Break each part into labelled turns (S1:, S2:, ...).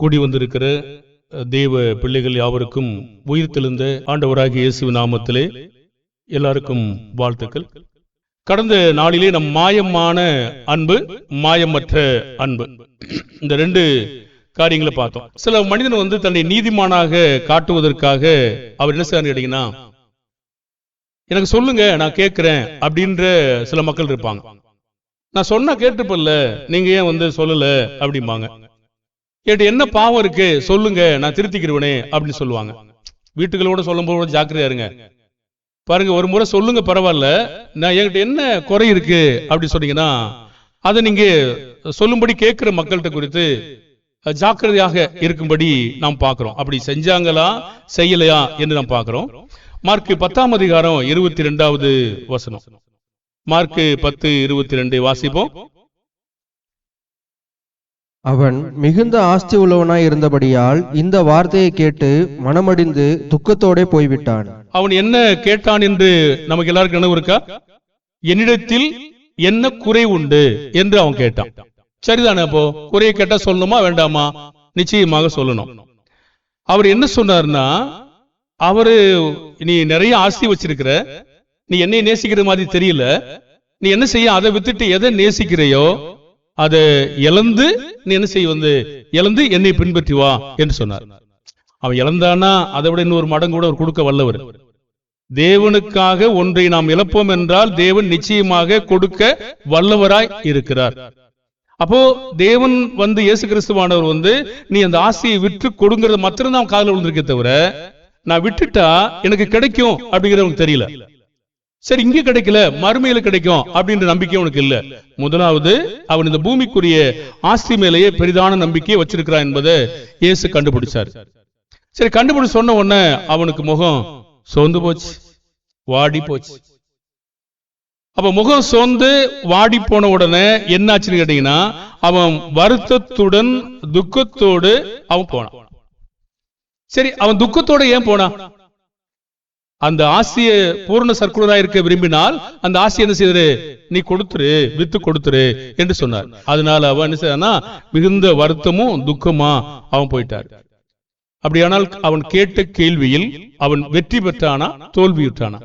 S1: கூடி வந்திருக்கிற தேவ பிள்ளைகள் யாவருக்கும் உயிர்த்தெழுந்த ஆண்டவராகிய இயேசுவின் நாமத்திலே எல்லாருக்கும் வாழ்த்துக்கள். கடந்த நாளிலே நம் மாயமான அன்பு, மாயமற்ற அன்பு, இந்த ரெண்டு காரியங்களை பார்த்தோம். சில மனிதன் தன்னை நீதிமானாக காட்டுவதற்காக அவர் என்ன செய்ய கேட்டீங்கன்னா, எனக்கு சொல்லுங்க நான் கேட்கிறேன் அப்படின்ற சில மக்கள் இருப்பாங்க. நான் சொன்னா கேட்டுப்பல்ல, நீங்க ஏன் சொல்லல அப்படிம்பாங்க. கேட்டு என்ன பாவம் இருக்கு சொல்லுங்க நான் திருத்திக்கிறவனே அப்படின்னு சொல்லுவாங்க. வீட்டுகளோட சொல்லும் போது ஜாக்கிரதையா இருங்க. பாருங்க, ஒரு முறை சொல்லுங்க பரவாயில்ல, நான் என்கிட்ட என்ன குறை இருக்கு அப்படி சொன்னீங்கன்னா அதை நீங்க சொல்லும்படி கேட்கிற மக்கள்கிட்ட குறித்து ஜாக்கிரதையாக இருக்கும்படி நாம் பார்க்கிறோம். அப்படி செஞ்சாங்களா செய்யலையா என்று நாம் பார்க்கிறோம். மார்க் 10ஆம் அதிகாரம் 22வது வசனம். மார்க் 10:22 வாசிப்போம்.
S2: அவன் மிகுந்த ஆஸ்தி உள்ளவனாய் இருந்தபடியால் இந்த வார்த்தையை கேட்டு மனமடிந்து துக்கத்தோட போய்விட்டான்.
S1: அவன் என்ன கேட்டான் என்று நமக்கு எல்லாருக்கும் நினைவு இருக்கா? என்னிடத்தில் என்ன குறை உண்டு என்று அவன் கேட்டான். சரிதானே? அப்போ குறையை கேட்டா சொல்லணுமா வேண்டாமா? நிச்சயமாக சொல்லணும். அவர் என்ன சொன்னார்னா, அவரு நீ நிறைய ஆஸ்தி வச்சிருக்கிற, நீ என்னை நேசிக்கிற மாதிரி தெரியல, நீ என்ன செய்ய, அதை வித்துட்டு எதை நேசிக்கிறையோ அதை இழந்து நீ என்ன செய்ய, இழந்து என்னை பின்பற்றி வா என்று சொன்னார். அவன் இழந்தானா அதை விட இன்னொரு மடங்கு கூட அவர் கொடுக்க வல்லவர். தேவனுக்காக ஒன்றை நாம் இழப்போம் என்றால் தேவன் நிச்சயமாக கொடுக்க வல்லவராய் இருக்கிறார். அப்போ தேவன் இயேசு கிறிஸ்துவானவர் நீ அந்த ஆசையை விற்று கொடுங்கறத மாத்திரம் தான் காதுல விழுந்திருக்கே தவிர, நான் விட்டுட்டா எனக்கு கிடைக்கும் அப்படிங்கிறது அவனுக்கு தெரியல. சரி, இங்கே கிடைக்கல மறுமையில கிடைக்கும் அப்படின்ற நம்பிக்கை அவனுக்கு இல்ல. முதலாவது அவன் இந்த பூமிக்குரிய ஆஸ்தி மேலேயே பெரிதான நம்பிக்கையை வச்சிருக்கிறான் என்பதை இயேசு கண்டுபிடிச்சார். சரி, கண்டுபிடிச்சு சொன்ன உடனே அவனுக்கு முகம் சோர்ந்து போச்சு, வாடி போச்சு. அப்ப முகம் சோர்ந்து வாடி போன உடனே என்ன ஆச்சுன்னு கேட்டீங்கன்னா, அவன் வருத்தத்துடன் துக்கத்தோடு அவன் போனான். சரி, அவன் துக்கத்தோட ஏன் போனான்? அந்த ஆசைய பூர்ண சர்க்குலரா இருக்க விரும்பினால் அந்த ஆசை என்ன செய்யறது, நீ கொடுத்துரு, வித்து கொடுத்துரு என்று சொன்னார். அதனால அவன் என்ன செய்யறானா, மிகுந்த வருத்தமும் துக்கமா அவன் போயிட்டார். அப்படியானால் அவன் கேட்ட கேள்வியில் அவன் வெற்றி பெற்றானா தோல்வியுற்றானா?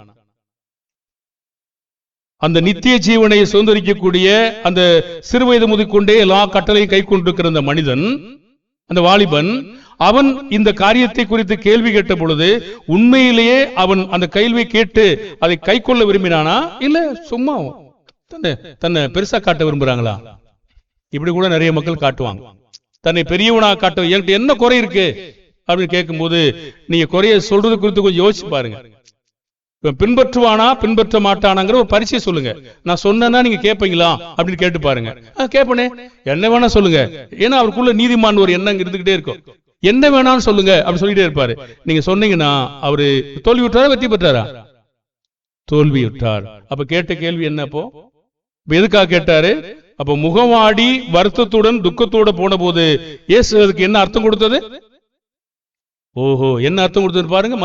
S1: அந்த நித்திய ஜீவனை சுதந்திரிக்கக்கூடிய அந்த சிறுவயது முதற்கொண்டே எல்லா கட்டளையும் கை கொண்டிருக்கிற அந்த மனிதன், அந்த வாலிபன், அவன் இந்த காரியத்தை குறித்து கேள்வி கேட்ட பொழுது உண்மையிலேயே அவன் அந்த கேள்வி கேட்டு அதை கை கொள்ள விரும்பினானா, இல்ல சும்மா தன்னை பெருசா காட்ட விரும்புறாங்களா? இப்படி கூட நிறைய மக்கள் காட்டுவாங்க. தன்னை பெரியவனா காட்ட, என்கிட்ட என்ன குறை இருக்கு அப்படின்னு கேட்கும் போது நீங்க குறைய சொல்றது குறித்து கொஞ்சம் யோசிச்சு பாருங்க. பின்பற்றுவானா பின்பற்ற மாட்டானாங்கிற ஒரு பரிசை சொல்லுங்க. நான் சொன்னா நீங்க கேட்பீங்களா அப்படின்னு கேட்டு பாருங்க. கேட்பனே, என்ன வேணா சொல்லுங்க. ஏன்னா அவருக்குள்ள நீதிமான் ஒரு எண்ணம் இருந்துகிட்டே இருக்கும். என்ன வேணாலும் சொல்லுங்க அப்படி சொல்லிட்டே இருப்பாரு. நீங்க சொன்னீங்கன்னா அவரு தோல்வி விட்டாரா வெற்றி பெற்றாரா? தோல்வியுற்றார். அப்ப கேட்ட கேள்வி என்ன? அப்போ எதுக்காக கேட்டாரு? அப்ப முகவாடி வருத்தத்துடன் துக்கத்தோட போன போது இயேசு அதுக்கு என்ன அர்த்தம் கொடுத்தது? ஓஹோ, என்ன அர்த்தம் கொடுத்தது பாருங்க.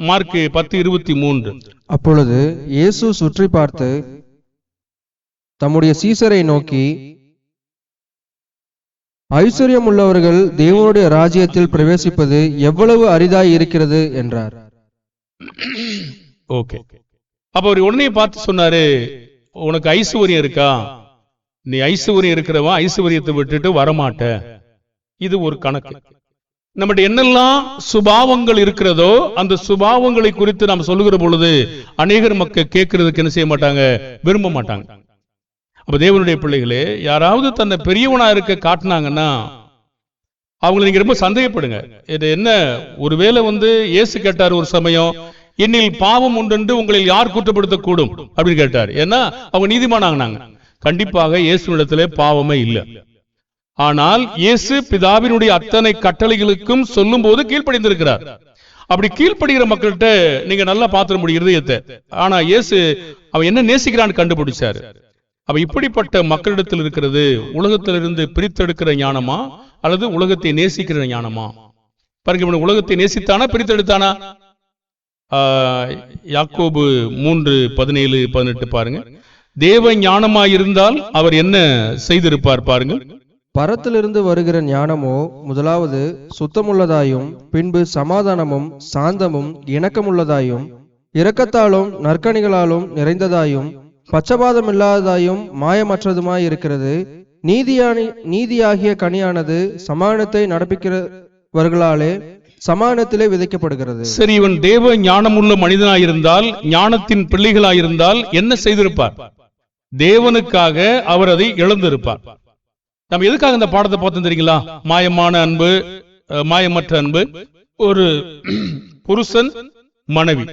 S1: மார்க் 10:23.
S2: அப்பொழுது இயேசு சுற்றி பார்த்து தம்முடைய சீசரை நோக்கி, ஐஸ்வர்யம் உள்ளவர்கள் தேவனுடைய ராஜ்யத்தில் பிரவேசிப்பது எவ்வளவு அரிதாய் இருக்கிறது என்றார்.
S1: ஓகே, அப்ப அவர் உடனே பார்த்து சொன்னாரு, உனக்கு ஐஸ்வர்யம் இருக்கா? நீ ஐஸ்வர்யம் இருக்கிறவன் ஐஸ்வர்யத்தை விட்டுட்டு வரமாட்ட. இது ஒரு கணக்கு. நம்முடைய என்னெல்லாம் சுபாவங்கள் இருக்கிறதோ அந்த சுபாவங்களை குறித்து நாம் சொல்லுகிற பொழுது அநேகர் மக்கள் கேட்கறதுக்கு என்ன செய்ய மாட்டாங்க, விரும்ப மாட்டாங்க. அப்ப தேவனுடைய பிள்ளைகளே, யாராவது தன்னை பெரியவனா இருக்க காட்டினாங்கன்னா அவங்களை நீங்க ரொம்ப சந்தேகப்படுங்க. இது என்ன, ஒருவேளை இயேசு கேட்டார் ஒரு சமயம், என்னில் பாவம் உண்டு உங்களில் யார் குற்றப்படுத்த கூடும் அப்படின்னு கேட்டார். ஏன்னா அவங்க நீதிமானாங்க. கண்டிப்பாக இயேசுவிடத்திலே பாவமே இல்லை. ஆனால் இயேசு பிதாவினுடைய அத்தனை கட்டளைகளுக்கும் சொல்லும் போது கீழ்ப்படிந்திருக்கிறார். அப்படி கீழ்ப்படுகிற மக்கள்கிட்ட நீங்க நல்லா பார்த்துட முடியும் இருதயத்தை. ஆனா இயேசு அவன் என்ன நேசிக்கிறான்னு கண்டுபிடிச்சாரு. அப்ப இப்படிப்பட்ட மக்களிடத்தில் இருக்கிறது உலகத்திலிருந்து பிரித்தெடுக்கிற ஞானமா அல்லது உலகத்தை நேசிக்கிற ஞானமா? பாருங்க, உலகத்தை நேசித்தானா பிரித்தெடுத்தானா? யாக்கோபு 3:17-18 பாருங்க. தேவ ஞானமாயிருந்தால் அவர் என்ன செய்திருப்பார் பாருங்க.
S2: பரத்திலிருந்து வருகிற ஞானமோ முதலாவது சுத்தமுள்ளதாயும், பின்பு சமாதானமும் சாந்தமும் இணக்கமுள்ளதாயும், இரக்கத்தாலும் நற்கனிகளாலும் நிறைந்ததாயும், பட்சபாதமில்லாததாயும் மாயமற்றதுமாயிருக்கிறது. நீதியாகிய கனியானது சமாதானத்தை நடப்பிக்கிறவர்களாலே சமாதானத்திலே விதைக்கப்படுகிறது.
S1: சரி, இவன் தேவ ஞானமுள்ள மனிதனாயிருந்தால், ஞானத்தின் பிள்ளைகளாயிருந்தால் என்ன செய்திருப்பார்? தேவனுக்காக அவர் அதை இழந்திருப்பார். நம்ம எதுக்காக இந்த பாடத்தை பார்த்தோம் தெரியுங்களா? மாயமான அன்பு, மாயமற்ற அன்பு. ஒரு புருஷன் மனைவி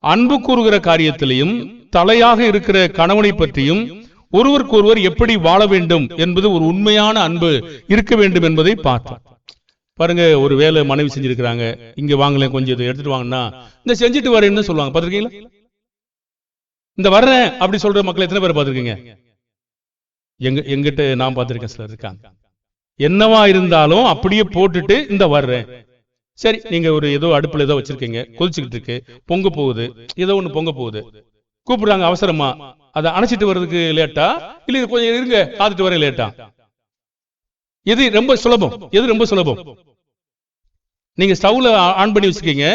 S1: அன்பு கூறுகிற காரியத்திலையும் தலையாக இருக்கிற கணவனை பற்றியும் ஒருவருக்கொருவர் எப்படி வாழ வேண்டும் என்பது ஒரு உண்மையான அன்பு இருக்க வேண்டும் என்பதை பார்த்தோம். பாருங்க, ஒரு வேலை மனைவி செஞ்சிருக்கிறாங்க, இங்க வாங்கல கொஞ்சம் இதை எடுத்துட்டு வாங்கன்னா இந்த செஞ்சுட்டு வரேன்னு சொல்லுவாங்க. பாத்திருக்கீங்களா? இந்த வர்றேன் அப்படி சொல்ற மக்கள் எத்தனை பேர் பார்த்திருக்கீங்க? எங்கிட்ட நான் பார்த்திருக்கேன், சிலர் இருக்காங்க. என்னவா இருந்தாலும் அப்படியே போட்டுட்டு இந்த வர்றேன். சரி, நீங்க ஒரு ஏதோ அடுப்புல ஏதோ வச்சிருக்கீங்க, கொதிச்சுக்கிட்டு இருக்கு, பொங்க போகுது, ஏதோ ஒண்ணு பொங்க போகுது, கூப்பிடுறாங்க அவசரமா, அதை அணைச்சிட்டு வர்றதுக்கு லேட்டா இல்ல கொஞ்சம் இருங்க காத்துட்டு வர லேட்டா? எது ரொம்ப சுலபம்? எது ரொம்ப சுலபம்? நீங்க ஸ்டவ்ல ஆன் பண்ணி வச்சிருக்கீங்க,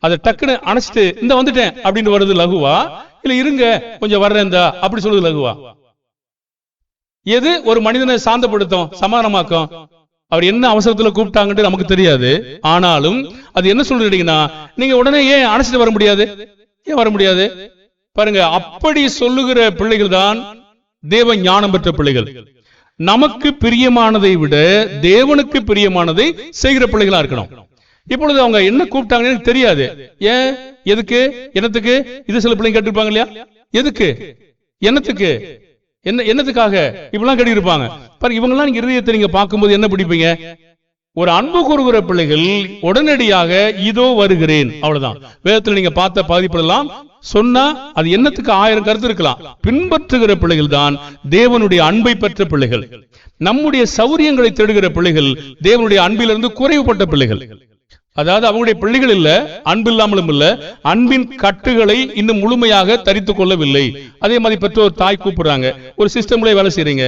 S1: அதை டக்குன்னு அணைச்சிட்டு இந்த வந்துட்டேன் அப்படின்னு வர்றது லகுவா, இல்ல இருங்க கொஞ்சம் வர்றேன் இந்த அப்படி சொல்றது லகுவா? எது ஒரு மனிதனை சாந்தப்படுத்தும், சமாதானமாக்கும்? அவர் என்ன அவசரத்துல கூப்பிட்டாங்கன்னு நமக்கு தெரியாது. ஆனாலும் அது என்ன சொல்றீங்கன்னா, நீங்க உடனே ஏன் அணைச்சிட்டு வர முடியாது? ஏன் வர முடியாது? பாருங்க, அப்படி சொல்லுகிற பிள்ளைகள் தான் தேவ ஞானம் பெற்ற பிள்ளைகள். நமக்கு பிரியமானதை விட தேவனுக்கு பிரியமானதை செய்கிற பிள்ளைகளா இருக்கணும். இப்பொழுது அவங்க என்ன கூப்பிட்டாங்கன்னு தெரியாது. ஏன், எதுக்கு, என்னத்துக்கு? இது சில பிள்ளைங்க கேட்டிருப்பாங்க இல்லையா? எதுக்கு, என்னத்துக்கு, என்னத்துக்காக இப்பெல்லாம் கேட்டு இருப்பாங்க. பாருங்க, இவங்கெல்லாம் நீங்க இருதயத்தை நீங்க பார்க்கும்போது என்ன பிடிப்பீங்க? ஒரு அன்பு கூறுகிற பிள்ளைகள் உடனடியாக இதோ வருகிறேன், அவ்வளவுதான். வேதத்தில் நீங்க பார்த்த பாதிப்பெல்லாம் சொன்னா அது என்னத்துக்கு 1000 கருத்து இருக்கலாம். பின்பற்றுகிற பிள்ளைகள் தான் தேவனுடைய அன்பை பெற்ற பிள்ளைகள். நம்முடைய சௌரியங்களை தேடுகிற பிள்ளைகள் தேவனுடைய அன்பிலிருந்து குறைவுபட்ட பிள்ளைகள். அதாவது அவங்களுடைய பிள்ளைகள் இல்ல, அன்பு இல்லாமலும் இல்ல, அன்பின் கட்டுகளை இன்னும் முழுமையாக தரித்துக் கொள்ளவில்லை. அதே மாதிரி பெற்றோர் தாய் கூப்பிடுறாங்க, ஒரு சிஸ்டம்ல வேலை செய்றீங்க,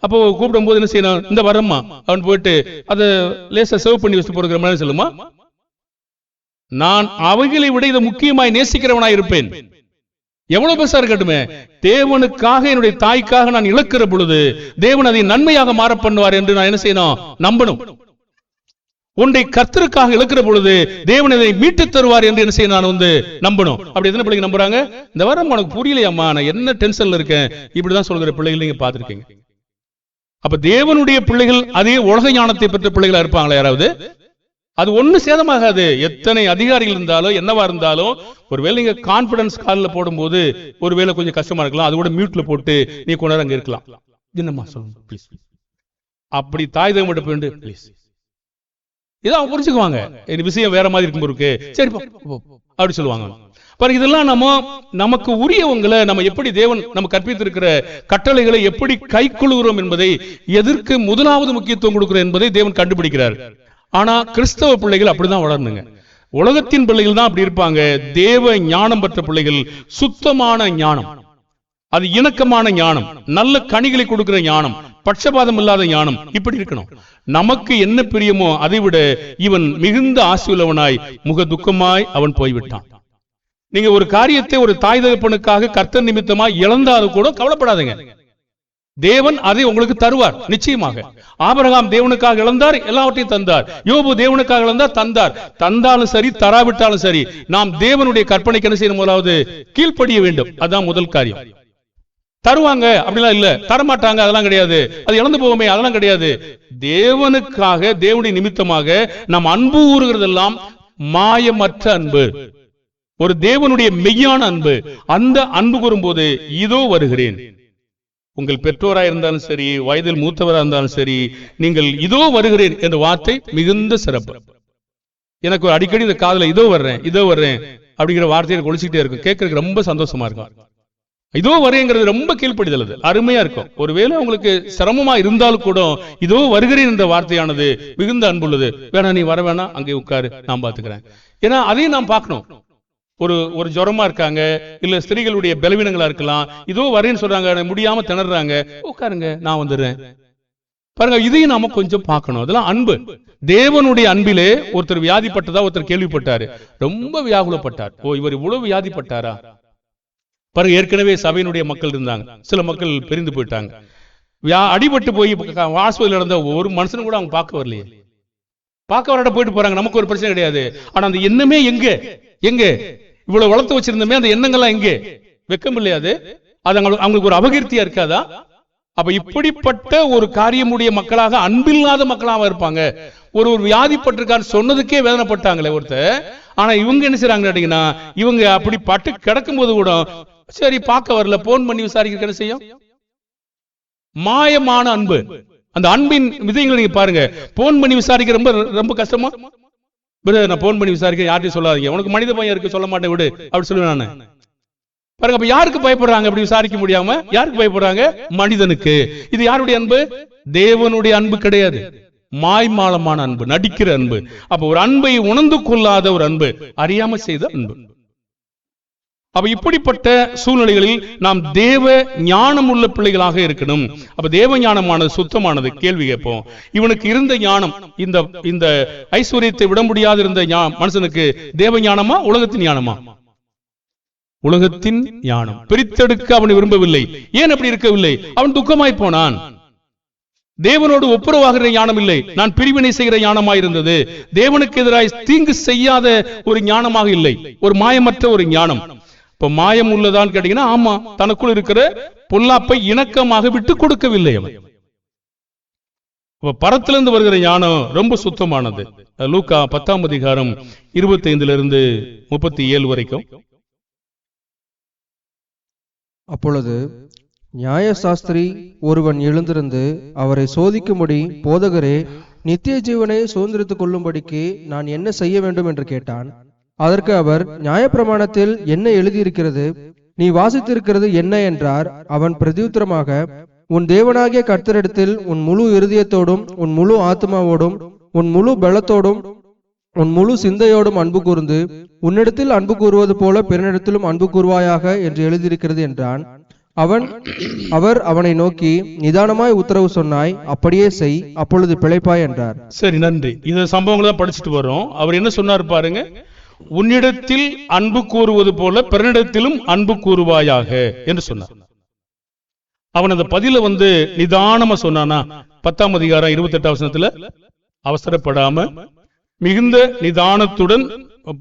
S1: அப்போ கூப்பிடும் போது என்ன செய்யணும்? இந்த வரம்மா அவன் போயிட்டு அதை லேசா சர்வ் பண்ணி வச்சு போடுற மாதிரி சொல்லுமா? நான் அவைகளை விட இதை முக்கியமாய் நேசிக்கிறவனாய் இருப்பேன். எவ்வளவு பெருசா இருக்கட்டுமே, தேவனுக்காக என்னுடைய தாய்க்காக நான் இழக்கிற பொழுது தேவன் அதை நன்மையாக மாற பண்ணுவார் என்று நான் என்ன செய்யணும்? நம்பணும். உன்னை கர்த்தருக்காக இழக்கிற பொழுது தேவன் இதை மீட்டு தருவார் என்று என்ன செய்ய நான் நம்பணும். அப்படி எத்தனை பிள்ளைங்க நம்புறாங்க? இந்த வாரம் உனக்கு புரியலையம்மா, நான் என்ன டென்ஷன்ல இருக்கேன், இப்படிதான் சொல்கிற பிள்ளைகள் நீங்க பார்த்திருக்கீங்க. அப்ப தேவனுடைய பிள்ளைகள் அதே உலக ஞானத்தை பெற்ற பிள்ளைகளா இருப்பாங்களா யாராவது? அது ஒண்ணு சேதமாகாது. எத்தனை அதிகாரிகள் இருந்தாலும் என்னவா இருந்தாலும், ஒருவேளை நீங்க கான்பிடன்ஸ் காலில் போடும்போது ஒருவேளை கொஞ்சம் கஷ்டமா இருக்கலாம், அது கூட மியூட்ல போட்டு நீ கொஞ்ச நேரம் அங்க இருக்கலாம். என்னம்மா சொல்லுங்க ப்ளீஸ், அப்படி தாய் தேவ மட்டும் ப்ளீஸ், இதை அவங்க புரிஞ்சுக்குவாங்க. விஷயம் வேற மாதிரி இருக்கும் இருக்கு, சரி அப்படி சொல்லுவாங்க. பாருங்க, இதெல்லாம் நமக்கு உரியவங்களை நம்ம எப்படி தேவன் நம்ம கற்பித்திருக்கிற கட்டளைகளை எப்படி கை கொள்கிறோம் என்பதை, எதற்கு முதலாவது முக்கியத்துவம் கொடுக்கிறோம் என்பதை தேவன் கண்டுபிடிக்கிறார். ஆனா கிறிஸ்தவ பிள்ளைகள் அப்படிதான் வளரணுங்க. உலகத்தின் பிள்ளைகள் தான் அப்படி இருப்பாங்க. தேவ ஞானம் பெற்ற பிள்ளைகள் சுத்தமான ஞானம், அது இணக்கமான ஞானம், நல்ல கனிகளை கொடுக்கிற ஞானம், பட்சபாதம் இல்லாத ஞானம், இப்படி இருக்கணும். நமக்கு என்ன பிரியமோ அதை விட இவன் மிகுந்த ஆசி உள்ளவனாய் முக துக்கமாய் அவன் போய்விட்டான். நீங்க ஒரு காரியத்தை ஒரு தாய் தகப்பனுக்காக கர்த்தர் நிமித்தமாய் இழந்தாலும் கூட கவலைப்படாதீங்க, தேவன் அதை உங்களுக்கு தருவார் நிச்சயமாக. ஆபிரகாம் தேவனுக்காக இழந்தார், எல்லாவற்றையும் தந்தார். யோபு தேவனுக்காக இழந்தார், தந்தார். தந்தாலும் சரி தராவிட்டாலும் சரி, நாம் தேவனுடைய கற்பனைக்கு என்ன செய்யணும்? முதலாவது கீழ்ப்படிய வேண்டும். அதுதான் முதல் காரியம். தருவாங்க அப்படிலாம் இல்ல, தரமாட்டாங்க அதெல்லாம் கிடையாது, அது இழந்து போவோமே அதெல்லாம் கிடையாது. தேவனுக்காக தேவனுடைய நிமித்தமாக நாம் அன்பு கூறுகிறதெல்லாம் மாயமற்ற அன்பு, ஒரு தேவனுடைய மெய்யான அன்பு. அந்த அன்பு கூறும்போது இதோ வருகிறேன். உங்கள் பெற்றோராக இருந்தாலும் சரி, வயதில் மூத்தவராக இருந்தாலும் சரி, நீங்கள் இதோ வருகிறேன் என்ற வார்த்தை மிகுந்த சிறப்பு. எனக்கு அடிக்கடி இந்த காதுல இதோ வர்றேன் இதோ வர்றேன் அப்படிங்கிற வார்த்தையை ஒழிச்சுக்கிட்டே இருக்கும், கேட்கறதுக்கு ரொம்ப சந்தோஷமா இருக்கும். இதோ வரேங்கிறது ரொம்ப கீழ்ப்படிதல், அது அருமையா இருக்கும். ஒருவேளை உங்களுக்கு சிரமமா இருந்தாலும் கூட இதோ வருகிறேன் என்ற வார்த்தையானது மிகுந்த அன்புள்ளது. வேணா நீ வர வேணா, அங்கே உட்காரு, நான் பாத்துக்கிறேன். ஏன்னா அதையும் நாம் பார்க்கணும். ஒரு ஜுரமா இருக்காங்க, இல்ல ஸ்திரீகளுடைய பலவீனங்களா இருக்கலாம், இதோ வரேன்னு சொல்றாங்க, முடியாம திணறாங்க, உட்காருங்க நான் வந்துடுறேன். பாருங்க, இதையும் நாம கொஞ்சம் பார்க்கணும். அதெல்லாம் அன்பு. தேவனுடைய அன்பிலே ஒருத்தர் வியாதிப்பட்டதா ஒருத்தர் கேள்விப்பட்டாரு, ரொம்ப வியாகுலப்பட்டார். ஓ, இவர் இவ்வளவு வியாதிப்பட்டாரா? பாருங்க, ஏற்கனவே சபையினுடைய மக்கள் இருந்தாங்க, சில மக்கள் பிரிந்து போயிட்டாங்க. அடிபட்டு போய் ஆஸ்பத்திரியில் நடந்த ஒரு மனுஷன் கூட அவங்க பார்க்க வரலையே. பார்க்க வரட்ட போயிட்டு போறாங்க, நமக்கு ஒரு பிரச்சனை கிடையாது. ஆனா அந்த எண்ணமே எங்க இவ்வளவு வளர்த்து வச்சிருந்தமே, அந்த எண்ணங்கள்லாம் எங்கே? வெக்கம் இல்லையாது? அது அவங்களுக்கு ஒரு அபகீர்த்தியா இருக்காதா? அப்ப இப்படிப்பட்ட ஒரு காரியமுடைய மக்களாக, அன்பில்லாத மக்களாக இருப்பாங்க. ஒரு வியாதிப்பட்டிருக்கான்னு சொன்னதுக்கே வேதனைப்பட்டாங்களே ஒருத்தர். ஆனா இவங்க என்ன செய்றாங்க கேட்டீங்கன்னா, இவங்க அப்படி பட்டு கிடக்கும் போது கூட சரி பார்க்க வரல, போன் பண்ணி விசாரிக்க என்ன செய்யும்? மாயமான அன்பு. அந்த அன்பின் விதைகளை நீங்க பாருங்க. போன் பண்ணி விசாரிக்க ரொம்ப கஷ்டமா? நான் போன் பண்ணி விசாரிக்க யார்ட்டையும் சொல்லாதீங்க, உனக்கு மனித பயம் இருக்கு, சொல்ல மாட்டேன் விடு அப்படி சொல்லுவேன் நான். பாருங்க, அப்ப யாருக்கு பயப்படுறாங்க? அப்படி விசாரிக்க முடியாம யாருக்கு பயப்படுறாங்க? மனிதனுக்கு. இது யாருடைய அன்பு? தேவனுடைய அன்பு கிடையாது, மாய்மாலமான அன்பு, நடிக்கிற அன்பு. அப்ப ஒரு அன்பை உணர்ந்து கொள்ளாத ஒரு அன்பு, அறியாம செய்த அன்பு. அப்ப இப்படிப்பட்ட சூழ்நிலைகளில் நாம் தேவ ஞானம் உள்ள பிள்ளைகளாக இருக்கணும். அப்ப தேவ ஞானமானது சுத்தமானது. கேள்வி கேட்போம், இவனுக்கு இருந்த ஞானம், இந்த ஐஸ்வர்யத்தை விட முடியாத இருந்த மனுஷனுக்கு தேவ ஞானமா உலகத்தின் ஞானமா? உலகத்தின் ஞானம். பிரித்தெடுக்க அவனை விரும்பவில்லை. ஏன் அப்படி இருக்கவில்லை? அவன் துக்கமாய் போனான். தேவனோடு ஒப்புரவாகிற ஞானம் இல்லை, நான் பிரிவினை செய்கிற ஞானமாக இருந்தது. தேவனுக்கு எதிராக தீங்கு செய்யாத ஒரு ஞானமாக இல்லை, ஒரு மாயமற்ற ஒரு ஞானம். இப்ப மாயம் உள்ளதான் கேட்டீங்கன்னா, ஆமா, தனக்குள் இருக்கிற பொல்லாப்பை இணக்கமாக விட்டு கொடுக்கவில்லை அவன். பரத்திலிருந்து வருகிற ஞானம் ரொம்ப சுத்தமானது. லூக்கா 10ஆம் அதிகாரம் 25 37 வரைக்கும்.
S2: அப்பொழுது நியாயசாஸ்திரி ஒருவன் எழுந்திருந்து அவரை சோதிக்கும்படி, போதகரே, நித்திய ஜீவனை சுதந்திரித்துக் கொள்ளும்படிக்கு நான் என்ன செய்ய வேண்டும் என்று கேட்டான். அதற்கு அவர், நியாயப்பிரமாணத்தில் என்ன எழுதியிருக்கிறது? நீ வாசித்திருக்கிறது என்ன என்றார். அவன் பிரதியுத்தரமாக, உன் தேவனாகிய கர்த்தரிடத்தில் உன் முழு இருதயத்தோடும், உன் முழு ஆத்மாவோடும், உன் முழு பலத்தோடும், உன் முழு சிந்தையோடும் அன்பு கூர்ந்து, உன்னிடத்தில் அன்பு கூறுவது போல பிறனிடத்திலும் அன்பு கூறுவாயாக என்று எழுதியிருக்கிறது என்றான். அவர் அவனை நோக்கி, நிதானமாய் உத்தரவு சொன்னாய், அப்படியே செய், அப்பொழுது பிழைப்பாய் என்றார்.
S1: சரி, நன்றி. இந்த சம்பவங்களை தான் படிச்சுட்டு வரோம். அவர் என்ன சொன்னார் பாருங்க, உன்னிடத்தில் அன்பு கூறுவது போல பிறனிடத்திலும் அன்பு கூறுவாயாக என்று சொன்னார். அவன் அந்த பதில நிதானமா சொன்னானா? 10ஆம் அதிகாரம் 28ஆம் வசனத்துல, அவசரப்படாம மிகுந்த நிதானத்துடன்,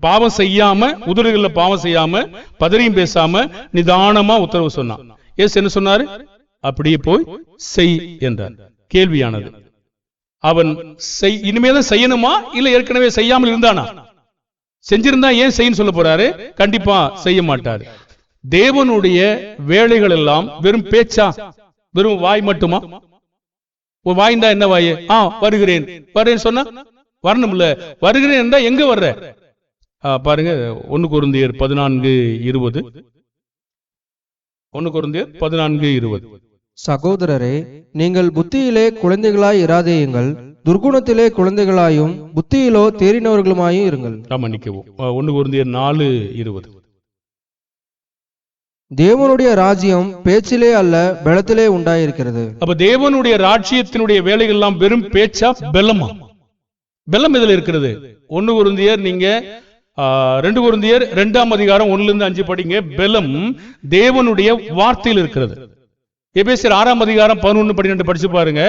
S1: பாவம் செய்யாம, உதடுகள்ல பாவம் செய்யாம, பதறியும் பேசாம நிதானமா உத்தரவு சொன்னான். ஏசு என்ன சொன்னாரு? அப்படியே போய் செய் என்றார். கேள்வியானது, அவன் இனிமேதான் செய்யணுமா, இல்ல ஏற்கனவே செய்யாமல் இருந்தானா? செஞ்சிருந்தா ஏன் செய்யன்னு சொல்ல போறாரு? கண்டிப்பா செய்ய மாட்டாரு. தேவனுடைய வேலைகள் எல்லாம் வெறும் பேச்சா, வெறும் வாய் மட்டுமா? ஒரு வாய்ந்தா என்ன வாய்? வருகிறேன் வரேன்னு சொன்னா வரணும் இல்ல? வருகிறேன் என்றா எங்க வர்ற? பாருங்க, 1 கொரிந்தியர் 14:20. 1 கொரிந்தியர் 14:20.
S2: சகோதரரே, நீங்கள் புத்தியிலே குழந்தைகளாய் இராதேயுங்கள், துர்குணத்திலே குழந்தைகளாயும் புத்தியிலோ தேறினவர்களுமாயும் இருங்கள்.
S1: மன்னிக்கவும், 1 கொரிந்தியர் 4:20.
S2: தேவனுடைய ராஜ்யம் பேச்சிலே அல்ல பலத்திலே உண்டாயிருக்கிறது.
S1: அப்ப தேவனுடைய ராஜ்யத்தினுடைய வேலைகள் எல்லாம் வெறும் பேச்சா, பெலமா? பெலம் இதில் இருக்கிறது. 1 கொரிந்தியர், நீங்க 2 கொரிந்தியர் 2ஆம் அதிகாரம் 1-5 படிங்க. பெலம் தேவனுடைய வார்த்தையில் இருக்கிறது. எபேசியர் 6ஆம் அதிகாரம் 11-12 படிச்சு பாருங்க.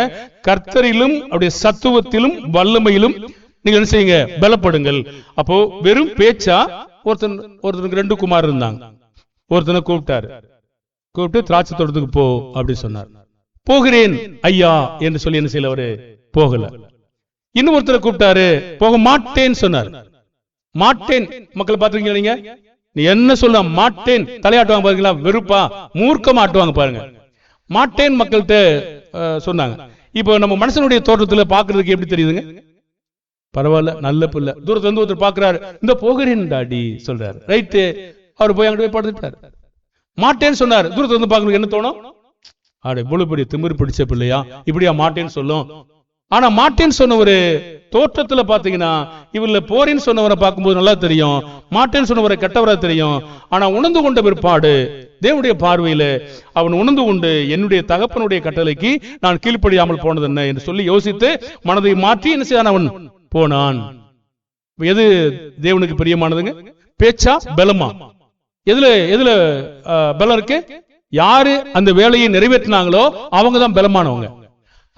S1: கர்த்தரிலும் அவருடைய சத்துவத்திலும் வல்லமையிலும் நீங்க என்ன செய்யுங்க? பலப்படுங்கள். அப்போ வெறும் பேச்சா? ஒருத்தனுக்கு 2 குமார் இருந்தாங்க. ஒருத்தனை கூப்பிட்டு திராட்சை தோட்டத்துக்கு போ அப்படி சொன்னார். போகிறேன் ஐயா என்று சொல்லி என்ன செய்யல, அவரு போகல. இன்னும் ஒருத்தரை கூப்பிட்டாரு, போக மாட்டேன்னு சொன்னார். மாட்டேன், மக்கள் பாத்துருக்கீங்க நீங்க? நீ என்ன சொல்ல? மாட்டேன். தலையாட்டுவாங்க பாருங்களா, வெறுப்பா மூர்க்கமா ஆட்டுவாங்க பாருங்க. மாட்டேன் மக்கள்கிட்ட சொன்னாங்க. இப்போ நம்ம மனுஷனுடைய தோற்றத்துல பாக்குறதுக்கு எப்படி தெரியுதுங்க? பரவாயில்ல, நல்ல பிள்ளை. தூரத்துல ஒருத்தர் பாக்குறாரு, இந்த போகிறேன் டாடி சொல்றாரு, ரைட்டு. அவர் போய் அங்கிட்டு போய் படுத்துட்டாரு. மாட்டேன்னு சொன்னாரு. தூரத்துல பாக்குறதுக்கு என்ன தோணும்? இவ்வளவு பெரிய திமிரு பிடிச்ச பிள்ளையா இப்படியா மாட்டேன்னு சொல்லும்? ஆனா மாட்டேன்னு சொன்னவரு தோற்றத்துல பாத்தீங்கன்னா இவர்ல போறேன்னு சொன்னவரை பார்க்கும்போது நல்லா தெரியும், மாட்டேன்னு சொன்னவரை கெட்டவரா தெரியும். ஆனா உணர்ந்து கொண்ட பிற்பாடு தேவனுடைய பார்வையில அவன் உணர்ந்து கொண்டு என்னுடைய தகப்பனுடைய கட்டளைக்கு நான் கீழ்ப்படியாமல் போனது என்ன என்று சொல்லி யோசித்து மனதை மாற்றி என்ன செய்தான், அவன் போனான். எது தேவனுக்கு பிரியமானதுங்க? பேச்சா பலமா? எதுல பலம் இருக்கு? யாரு அந்த வேலையை நிறைவேற்றினாங்களோ அவங்க தான் பலமானவங்க.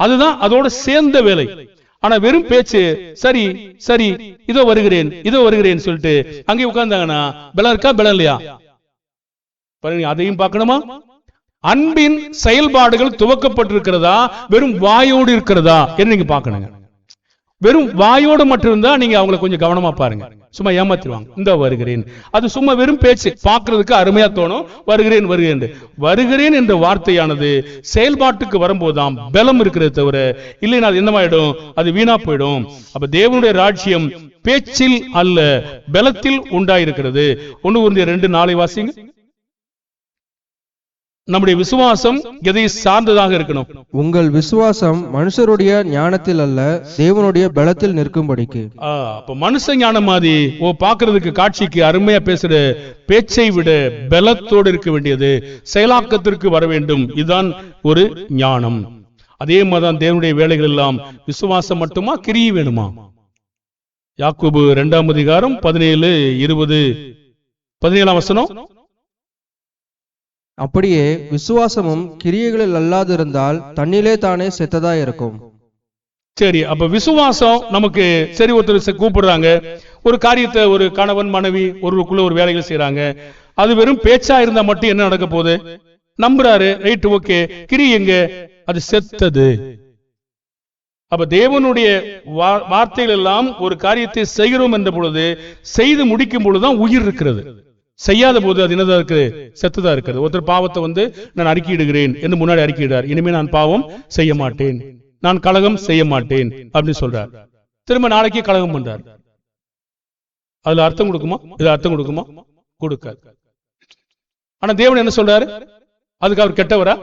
S1: அதுதான் அதோட சேர்ந்த வேலை. ஆனா வெறும் பேச்சு, சரி சரி இதோ வருகிறேன் சொல்லிட்டு அங்கே உட்கார்ந்தாங்கன்னா பலம் இருக்கா பலம் இல்லையா? அதையும் பார்க்கணுமா? அன்பின் செயல்பாடுகள் துவக்கப்பட்டிருக்கிறதா, வெறும் வாயோடு இருக்கிறதா என்று நீங்க பார்க்கணுங்க. வெறும் வாயோடு மட்டும் இருந்தா நீங்க அவங்களை கொஞ்சம் கவனமா பாருங்க, சும்மா ஏமாத்திடுவாங்க. இந்த வருகிறேன், அது சும்மா வெறும் பேச்சு, பார்க்கிறதுக்கு அருமையா தோணும். வருகிறேன் என்ற வார்த்தையானது செயல்பாட்டுக்கு வரும்போதுதான் பலம் இருக்கிறது தவிர இல்லைன்னா அது என்னமாயிடும், அது வீணா போயிடும். அப்ப தேவனுடைய ராஜ்யம் பேச்சில் அல்ல பலத்தில் உண்டாயிருக்கிறது. 1 Corinthians 2:4 வாசிங்க. நம்முடைய விசுவாசம் எதை சார்ந்ததாக இருக்கணும்?
S2: உங்கள் விசுவாசம் மனுஷருடைய ஞானத்தில் அல்ல தேவனுடைய பலத்தில் நிற்கும்படிக்கு.
S1: அப்ப மனுஷ ஞானம் மாதிரி பார்க்கிறதுக்கு காட்சிக்கு அருமையா பேசுற பேச்சை விட பலத்தோடு இருக்க வேண்டியது, செயலாக்கத்திற்கு வர வேண்டும். இதுதான் ஒரு ஞானம். அதே மாதிரிதான் தேவனுடைய வேலைகள் எல்லாம் விசுவாசம் மட்டுமா, கிரியை வேணுமா? யாக்கோபு 2ஆம் அதிகாரம் 17, 20, 17ஆம் வசனம்.
S2: அப்படியே விசுவாசமும் கிரியைகளில் அல்லாதிருந்தால் தன்னிலே தானே செத்ததா இருக்கும்.
S1: சரி, அப்ப விசுவாசம் நமக்கு சரி, ஒருத்தர் கூப்பிடுறாங்க ஒரு காரியத்தை, ஒரு கணவன் மனைவி ஒருவருக்குள்ள ஒரு வேலைகள் செய்யறாங்க, அது வெறும் பேச்சா இருந்தா மட்டும் என்ன நடக்க போகுது? நம்புறாரு, ரைட், ஓகே. கிரியை எங்க? அது செத்தது. அப்ப தேவனுடைய வார்த்தைகள் எல்லாம் ஒரு காரியத்தை செய்கிறோம் என்ற பொழுது, செய்து முடிக்கும் பொழுதுதான் உயிர் இருக்கிறது. செய்யாத போது அது என்னதான் இருக்குது? செத்துதான் இருக்கிறது. ஒருத்தர் பாவத்தை நான் அறிக்கையிடுகிறேன் என்று முன்னாடி அறிக்கையிடார், இனிமே நான் பாவம் செய்ய மாட்டேன், நான் கலகம் செய்ய மாட்டேன் அப்படின்னு சொல்றார். திரும்ப நாளைக்கு கலகம் பண்றார். அதுல அர்த்தம் கொடுக்குமா? இது அர்த்தம் கொடுக்குமா? கொடுக்காது. ஆனா தேவன் என்ன சொல்றாரு? அதுக்கு அவர் கெட்டவரா?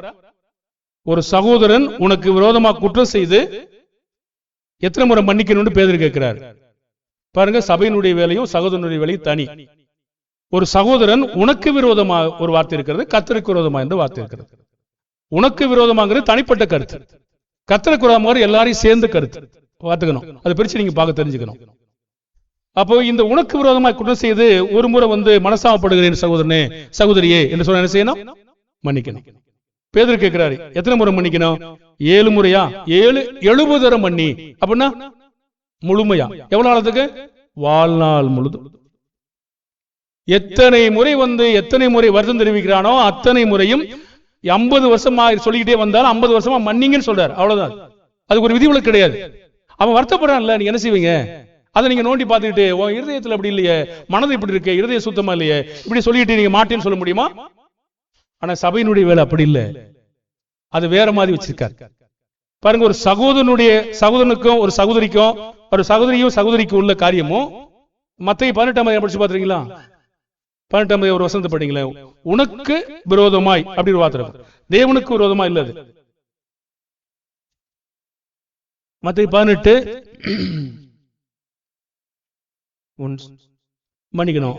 S1: ஒரு சகோதரன் உனக்கு விரோதமா குற்றம் செய்து எத்தனை முறை மன்னிக்கணும்னு பேதுரு கேட்கிறார். பாருங்க, சபையினுடைய வேலையும் சகோதரனுடைய வேலையும் தனி. ஒரு சகோதரன் உனக்கு விரோதமாக ஒரு வார்த்தை இருக்கிறது, கர்த்தருக்கு விரோதமா என்ற வார்த்தை இருக்கிறது. உனக்கு விரோதமாங்கிறது தனிப்பட்ட கருத்து, கர்த்தருக்கு விரோதமாக எல்லாரையும் சேர்ந்து கருத்து பார்த்துக்கணும். அதை பிரிச்சு நீங்க பார்க்க தெரிஞ்சுக்கணும். அப்போ இந்த உனக்கு விரோதமாக குற்றம் செய்து ஒரு முறை மனசாமப்படுகிறேன் சகோதரனே சகோதரியே என்று சொன்ன என்ன செய்யணும்? மன்னிக்கணும். பேதுரு கேட்கிறாரு, எத்தனை முறை மன்னிக்கணும்? 7 முறையா? 70 தடவை மன்னி. அப்படின்னா முழுமையா எவ்வளவு நாளத்துக்கு? வாழ்நாள் முழுதும். எத்தனை முறை வருத்தம் தெரிவிக்கிறானோ அத்தனை முறையும் 50 வருஷமா சொல்லிக்கிட்டே வந்தாலும் 50 வருஷமா மன்னிங்கன்னு சொல்றாரு. அவ்வளவுதான். அதுக்கு ஒரு விதிவிலக்கு கிடையாது. அவன் வருத்தப்படுறான்ல, நீங்க என்ன செய்வீங்க? அதை நீங்க நோண்டி பார்த்துக்கிட்டு, உன் இருதயத்துல அப்படி இல்லையே, மனது இப்படி இருக்கு, இருதய சுத்தமா இல்லையே, இப்படி சொல்லிட்டு நீங்க மாட்டேன்னு சொல்ல முடியுமா? ஆனா சபையினுடைய வேலை அப்படி இல்லை, அது வேற மாதிரி வச்சிருக்காரு. பாருங்க, ஒரு சகோதரனுக்கும் ஒரு சகோதரிக்கும், ஒரு சகோதரிக்கும் உள்ள காரியமும் மத்தேயு 18 படிச்சு பாத்துறீங்களா? 18 ஒரு வசனத்தை படிங்களே, உனக்கு விரோதமாய் அப்படி ஒரு வார்த்தை இருக்கு. தேவனுக்கு விரோதமா இல்லது. மத்தேயு 18 மன்னிக்கணும்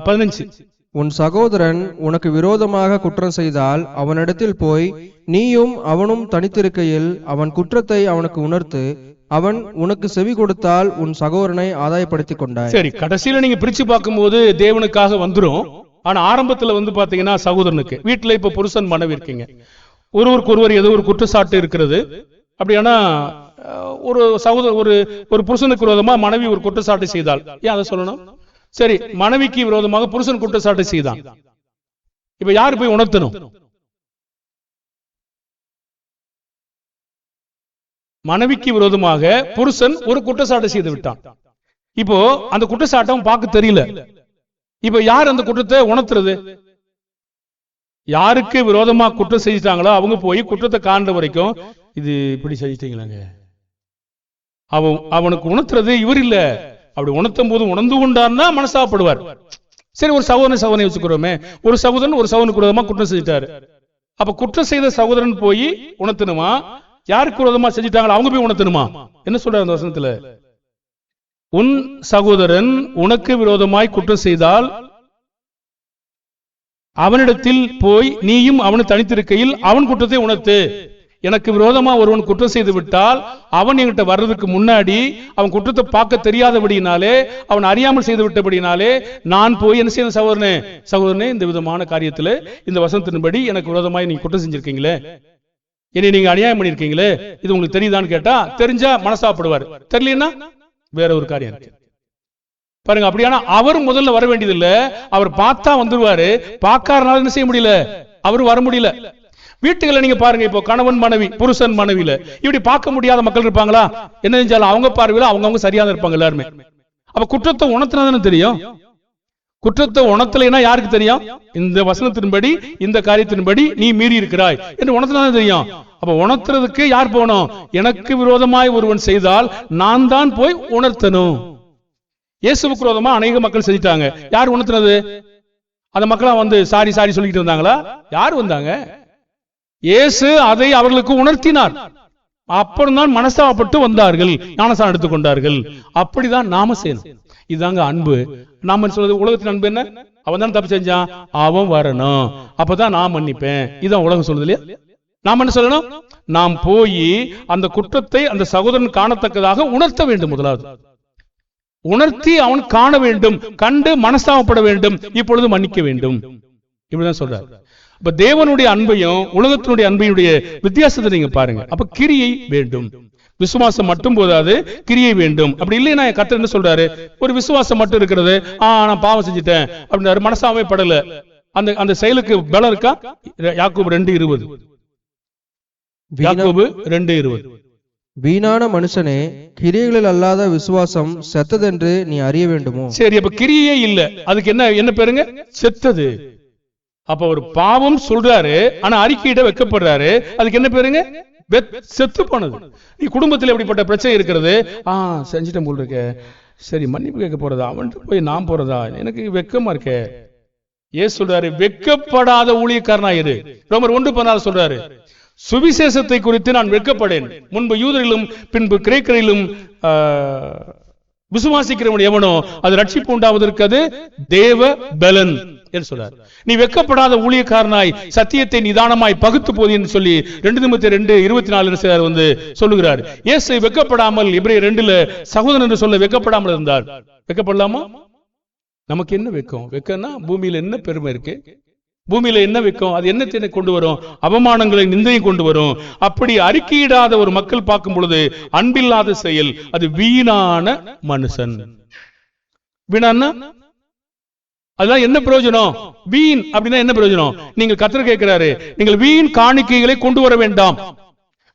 S1: 15.
S2: உன் சகோதரன் உனக்கு விரோதமாக குற்றம் செய்தால் அவனிடத்தில் போய் நீயும் அவனும் தனித்திருக்கையில் அவன் குற்றத்தை அவனுக்கு உணர்த்து, அவன் உனக்கு செவி கொடுத்தால் உன் சகோதரனை ஆதாயப்படுத்திக் கொண்டாய்.
S1: சரி, கடைசியில நீங்க பிரிச்சு பார்க்கும்போது தேவனுக்காக வந்துரும். ஆனா ஆரம்பத்துல பாத்தீங்கன்னா சகோதரனுக்கு. வீட்டுல இப்ப புருஷன் மனைவி இருக்கீங்க, ஒருவருக்கு ஒருவர் ஏதோ ஒரு குற்றச்சாட்டு இருக்கிறது. அப்படியானா ஒரு புருஷனுக்கு விரோதமா மனைவி ஒரு குற்றச்சாட்டு செய்தால் ஏன் அதை சொல்லணும்? சரி, மனைவிக்கு விரோதமாக புருஷன் குற்றச்சாட்டு செய்தான். இப்ப யாரு போய் உணர்த்தணும்? மனைவிக்கு விரோதமாக புருஷன் ஒரு குற்றச்சாட்டு செய்து விட்டான். இப்போ அந்த குற்றச்சாட்டம் பார்க்க தெரியல. இப்ப யார் அந்த குற்றத்தை உணர்த்துறது? யாருக்கு விரோதமா குற்றம் செஞ்சிட்டாங்களோ அவங்க போய் குற்றத்தை காண்ற வரைக்கும், இது இப்படி செஞ்சிட்டீங்களாங்க, அவனுக்கு உணர்த்துறது இவர் இல்ல. அப்படி உணர்த்தும் போது உணர்ந்து கொண்டார்னா மனசாப்படுவார். சரி, ஒரு சகோதரனை வச்சுக்கிறோமே, ஒரு சகோதரனுக்கு விரோதமா குற்றம் செஞ்சிட்டாரு. அப்ப குற்றம் செய்த சகோதரன் போய் உணர்த்தணுமா? யாருக்கு விரோதமா செஞ்சுட்டாங்களோ அவங்க போய் உணர்த்தணுமா? என்ன சொல்றாரு அந்த வசனத்துல? உன் சகோதரன் உனக்கு விரோதமாய் குற்றம் செய்தால் அவனிடத்தில் போய் நீயும் அவனை தனித்திருக்கையில் அவன் குற்றத்தை உணர்த்து. எனக்கு விரோதமா ஒருவன் குற்றம் செய்து விட்டால் அவன் என்கிட்ட வர்றதுக்கு முன்னாடி அவன் குற்றத்தை பார்க்க தெரியாதபடினாலே, அவன் அறியாமல் செய்து விட்டபடினாலே நான் போய் என்ன செய்ய, சகோதரனே இந்த விதமான காரியத்துல இந்த வசனத்தின்படி எனக்கு விரோதமாய் நீங்க குற்றம் செஞ்சிருக்கீங்களே, என்னை நீங்க அநியாயம் பண்ணிருக்கீங்களே, இது உங்களுக்கு தெரியுதான்னு கேட்டா தெரிஞ்சா மனசாப்படுவார், தெரியலன்னா வேற ஒரு காரியம் இருக்கு பாருங்க. அப்படியானா அவர் முதல்ல வர வேண்டியது இல்ல, அவர் பார்த்தா வந்துருவாரு. பார்க்காதனால என்ன செய்ய முடியல, அவர் வர முடியல. வீட்டுகளை நீங்க பாருங்க, இப்போ கணவன் மனைவி, புருஷன் மனைவியில இப்படி பார்க்க முடியாத மக்கள் இருப்பாங்களா? என்ன செஞ்சாலும் அவங்க பார்வையில அவங்கவுங்க சரியாக இருப்பாங்க எல்லாருமே. அப்ப குற்றத்தை உணர்த்தினதானே தெரியும். குற்றத்தை உணர்த்தலைன்னா யாருக்கு தெரியும்? இந்த வசனத்தின்படி இந்த காரியத்தின்படி நீ மீறி இருக்கிறாய் என்று உணர்த்தினதானே தெரியும். அப்ப உணர்த்துறதுக்கு யார் போகணும்? எனக்கு விரோதமாய் ஒருவன் செய்தால் நான் தான் போய் உணர்த்தணும். இயேசுவுக்கு விரோதமா அநேக மக்கள் செஞ்சிட்டாங்க. யார் உணர்த்தினது? அந்த மக்களா வந்து சாரி சாரி சொல்லிட்டு இருந்தாங்களா? யார் வந்தாங்க? இயேசு அதை அவர்களுக்கு உணர்த்தினார். அப்புறம்தான் மனஸ்தாபப்பட்டு வந்தார்கள், ஞானஸ்நானம் எடுத்துக்கொண்டார்கள். அப்படிதான் நாம செய்யணும். இதுதாங்க அன்பு. நாம சொல்றது உலகத்தின் அன்பு என்ன? அவன் தான் தப்பு செஞ்சான், அவன் வரணும், அப்பதான் நான் மன்னிப்பேன். இதான் உலகம் சொல்றது இல்லையா? நாம் என்ன சொல்லணும்? நாம் போய் அந்த குற்றத்தை அந்த சகோதரன் காணத்தக்கதாக உணர்த்த வேண்டும். முதலாவது உணர்த்தி அவன் காண வேண்டும், கண்டு மனஸ்தாபப்பட வேண்டும், இப்பொழுது மன்னிக்க வேண்டும். இப்படிதான் சொல்றாரு. அப்ப தேவனுடைய அன்பையும் உலகத்தினுடைய அன்பையுடைய வித்தியாசத்தை நீங்க பாருங்க. அப்ப கிரியை வேண்டும். விசுவாசம் மட்டும் போதாது, கிரியை வேண்டும். அப்படி இல்லைன்னா கர்த்தர் என்ன சொல்றாரு? ஒரு விசுவாசம் மட்டும் இருக்கிறது, நான் பாவம் செஞ்சுட்டேன் அப்படின்னாரு, மனசாவே படல, அந்த அந்த செயலுக்கு பலம் இருக்கா? யாக்கோபு 2:20. யாக்கோபு 2:20.
S2: வீணான மனுஷனே, கிரியைகளில் அல்லாத விசுவாசம் செத்ததென்று நீ அறிய வேண்டுமோ? சரி, அப்ப
S1: கிரியே இல்ல, அதுக்கு என்ன என்ன பேருங்க? செத்தது. அப்ப ஒரு பாவம் சொல்றாரு, ஆனா அறிக்கையிட வைக்கப்படுறாரு, அதுக்கு என்ன பேருங்க? செத்து போனது. நீ குடும்பத்தில் எப்படிப்பட்ட பிரச்சனை இருக்கிறது? செஞ்சிட்டேன் போல் இருக்க, சரி மன்னிப்பு கேட்க போறதா, அவன்கிட்ட போய் நான் போறதா, எனக்கு வெக்கமா இருக்க. ஏன் சொல்றாரு? வெக்கப்படாத ஊழியக்காரனா இரு. ரோமர் 1:14 சொல்றாரு, சுவிசேஷத்தை குறித்து நான் வெட்கப்படேன். முன்பு யூதரிலும் பின்பு கிரேக்கரிலும் விசுவாசிக்கிறவன் எவனோ அது ரட்சிப்பு உண்டாவதற்கு அது தேவ பலன் என்று சொல்றார். நீ வெட்கப்படாத ஊழியக்காரனாய் சத்தியத்தை நிதானமாய் பகுத்து போது என்று சொல்லி 2 Timothy 2:24 வந்து சொல்லுகிறார். இயேசு வெட்கப்படாமல் எபிரேயர் 2 சகோதரன் என்று சொல்ல வெட்கப்படாமல் இருந்தார். வெட்கப்படலாமா? நமக்கு என்ன வெட்கம்? வெட்கம்னா பூமியில என்ன பெருமை இருக்கு? பூமியில என்ன வெட்கம்? அது என்னத்தை கொண்டு வரும்? அவமானங்களை, நிந்தையை கொண்டு வரும். அப்படி அறிக்கையிடாத ஒரு மக்கள் பார்க்கும் பொழுது அன்பில்லாத செயல், அது வீணான மனுஷன். வீணான்னா அதெல்லாம் என்ன பிரயோஜனம்? வீண் அப்படின்னா என்ன பிரயோஜனம்? நீங்கள் கர்த்தர் கேட்கிறாரு, நீங்கள் வீண் காணிக்கைகளை கொண்டு வர வேண்டாம்,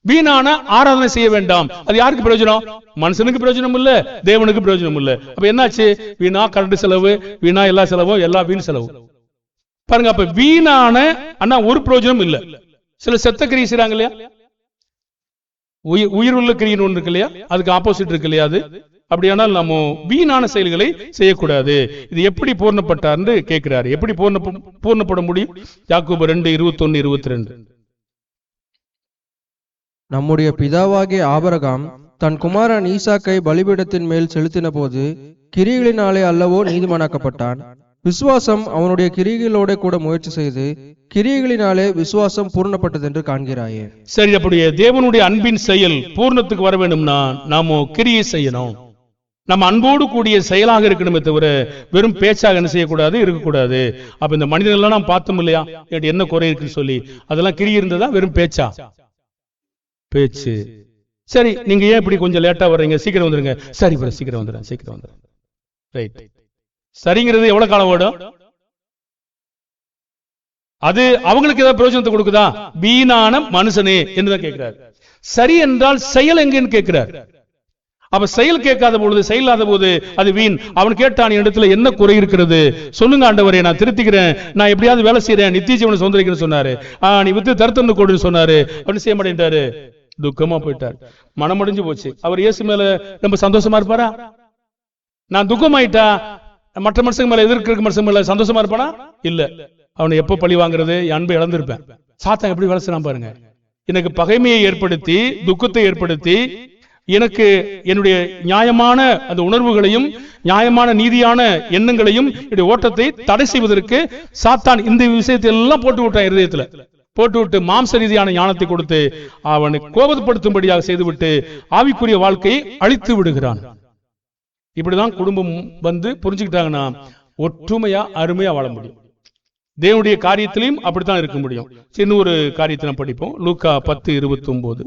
S1: வீணான ஆராதனை செய்ய வேண்டாம். அது யாருக்கு பிரயோஜனம்? மனுஷனுக்கு பிரயோஜனம் இல்ல, தேவனுக்கு பிரயோஜனம் இல்ல. அப்ப என்னாச்சு? வீணா கரண்ட் செலவு, வீணா எல்லா செலவும், எல்லா வீண் செலவு. பாருங்க, அப்ப வீணான ஆனா ஒரு பிரயோஜனம் இல்ல. சில செத்த கிரியை செய்றாங்க இல்லையா? உயிர் உள்ள கிரியின் ஒன்று இருக்கு இல்லையா? அதுக்கு ஆப்போசிட் இருக்கு இல்லையா? அது அப்படியானால் நம்ம வீணான செயல்களை செய்யக்கூடாது. இது எப்படி பூர்ணப்பட்டார்னு கேட்கிறாரு. எப்படி பூர்ணப்பட முடியும்? யாக்கோபு 2:21-22.
S2: நம்முடைய பிதாவாகிய ஆபிரகாம் தன் குமாரன் ஈசாக்கை பலிபீடத்தின் மேல் செலுத்தின போது கிரியைகளினாலே அல்லவோ நீதிமானாக்கப்பட்டான். விசுவாசம் அவனுடைய கிரியைகளோட கூட முயற்சி செய்து கிரியைகளினாலே விசுவாசம் பூர்ணப்பட்டது என்று காண்கிறாயே.
S1: சரி, அப்படியே தேவனுடைய அன்பின் செயல் பூர்ணத்துக்கு வர வேண்டும்னா நாம கிரியை செய்யணும். நம்ம அன்போடு கூடிய செயலாக இருக்கணுமே தவிர வெறும் பேச்சாக என்ன செய்யக்கூடாது, இருக்கக்கூடாது. அப்ப இந்த மனிதர்கள்லாம் நாம் பார்த்தோம் இல்லையா, என்ன குறை இருக்குன்னு சொல்லி, அதெல்லாம் கிரி இருந்ததா வெறும் பேச்சா? பேச்சு. சரி, நீங்க ஏன் இப்படி கொஞ்சம் லேட்டா வர்றீங்க, சீக்கிரம் வந்துருங்க. சரி, சீக்கிரம் வந்துடுறேன், சீக்கிரம் வந்துடுறேன். ரைட். சரிங்கிறது எவ்வளவு காலம் ஓடும்? அது அவங்களுக்கு ஏதாவது பிரயோஜனத்தை கொடுக்குதா? வீணான மனுஷனே என்றுதான் கேட்கிறார். சரி என்றால் செயல் எங்கன்னு கேட்கிறார். அப்ப செயல் கேட்காத பொழுது, செயலாத போது அது வீண். அவன் கேட்டான், இடத்துல என்ன குறை இருக்கிறது சொல்லுங்க ஆண்டவரே, நான் திருத்திக்கிறேன், நான் எப்படியாவது வேலை செய்யறேன், நித்திய ஜீவனை சுதந்திரிக்கிறேன்னு சொன்னாரு. நீ வித்து தருத்தன்னு கொடுன்னு சொன்னாரு. அப்படின்னு செய்ய மாட்டேன்ட்டாரு, துக்கமா போயிட்டார், மனமடைஞ்சு போச்சு. அவர் இயேசு மேல ரொம்ப சந்தோஷமா இருப்பாரா? நான் துக்கமாயிட்டா மற்ற மனுஷங்க மேல, எதிர்க்க மனுஷங்க மேல சந்தோஷமா இருப்பானா? இல்ல. அவனை எப்ப பழி வாங்குறது? அன்பை இழந்திருப்பேன். சாத்தான் எப்படி வேலை செய்யலாம் பாருங்க. எனக்கு பகைமையை ஏற்படுத்தி, துக்கத்தை ஏற்படுத்தி, எனக்கு என்னுடைய நியாயமான அந்த உணர்வுகளையும் நியாயமான நீதியான எண்ணங்களையும் என்னுடைய ஓட்டத்தை தடை செய்வதற்கு சாத்தான் இந்த விஷயத்தை எல்லாம் போட்டு விட்டான் இருதயத்துல. போட்டுவிட்டு மாம்ச ரீதியான ஞானத்தை கொடுத்து அவனை கோபப்படுத்தும்படியாக செய்துவிட்டு ஆவிக்குரிய வாழ்க்கையை அழித்து விடுகிறான். இப்படிதான் குடும்பம் வந்து புரிஞ்சுக்கிட்டாங்கன்னா ஒற்றுமையா அருமையா வாழ முடியும். தேவனுடைய காரியத்திலையும் அப்படித்தான் இருக்க முடியும். சின்ன ஒரு காரியத்தை நம்ம படிப்போம். லூக்கா 10:29.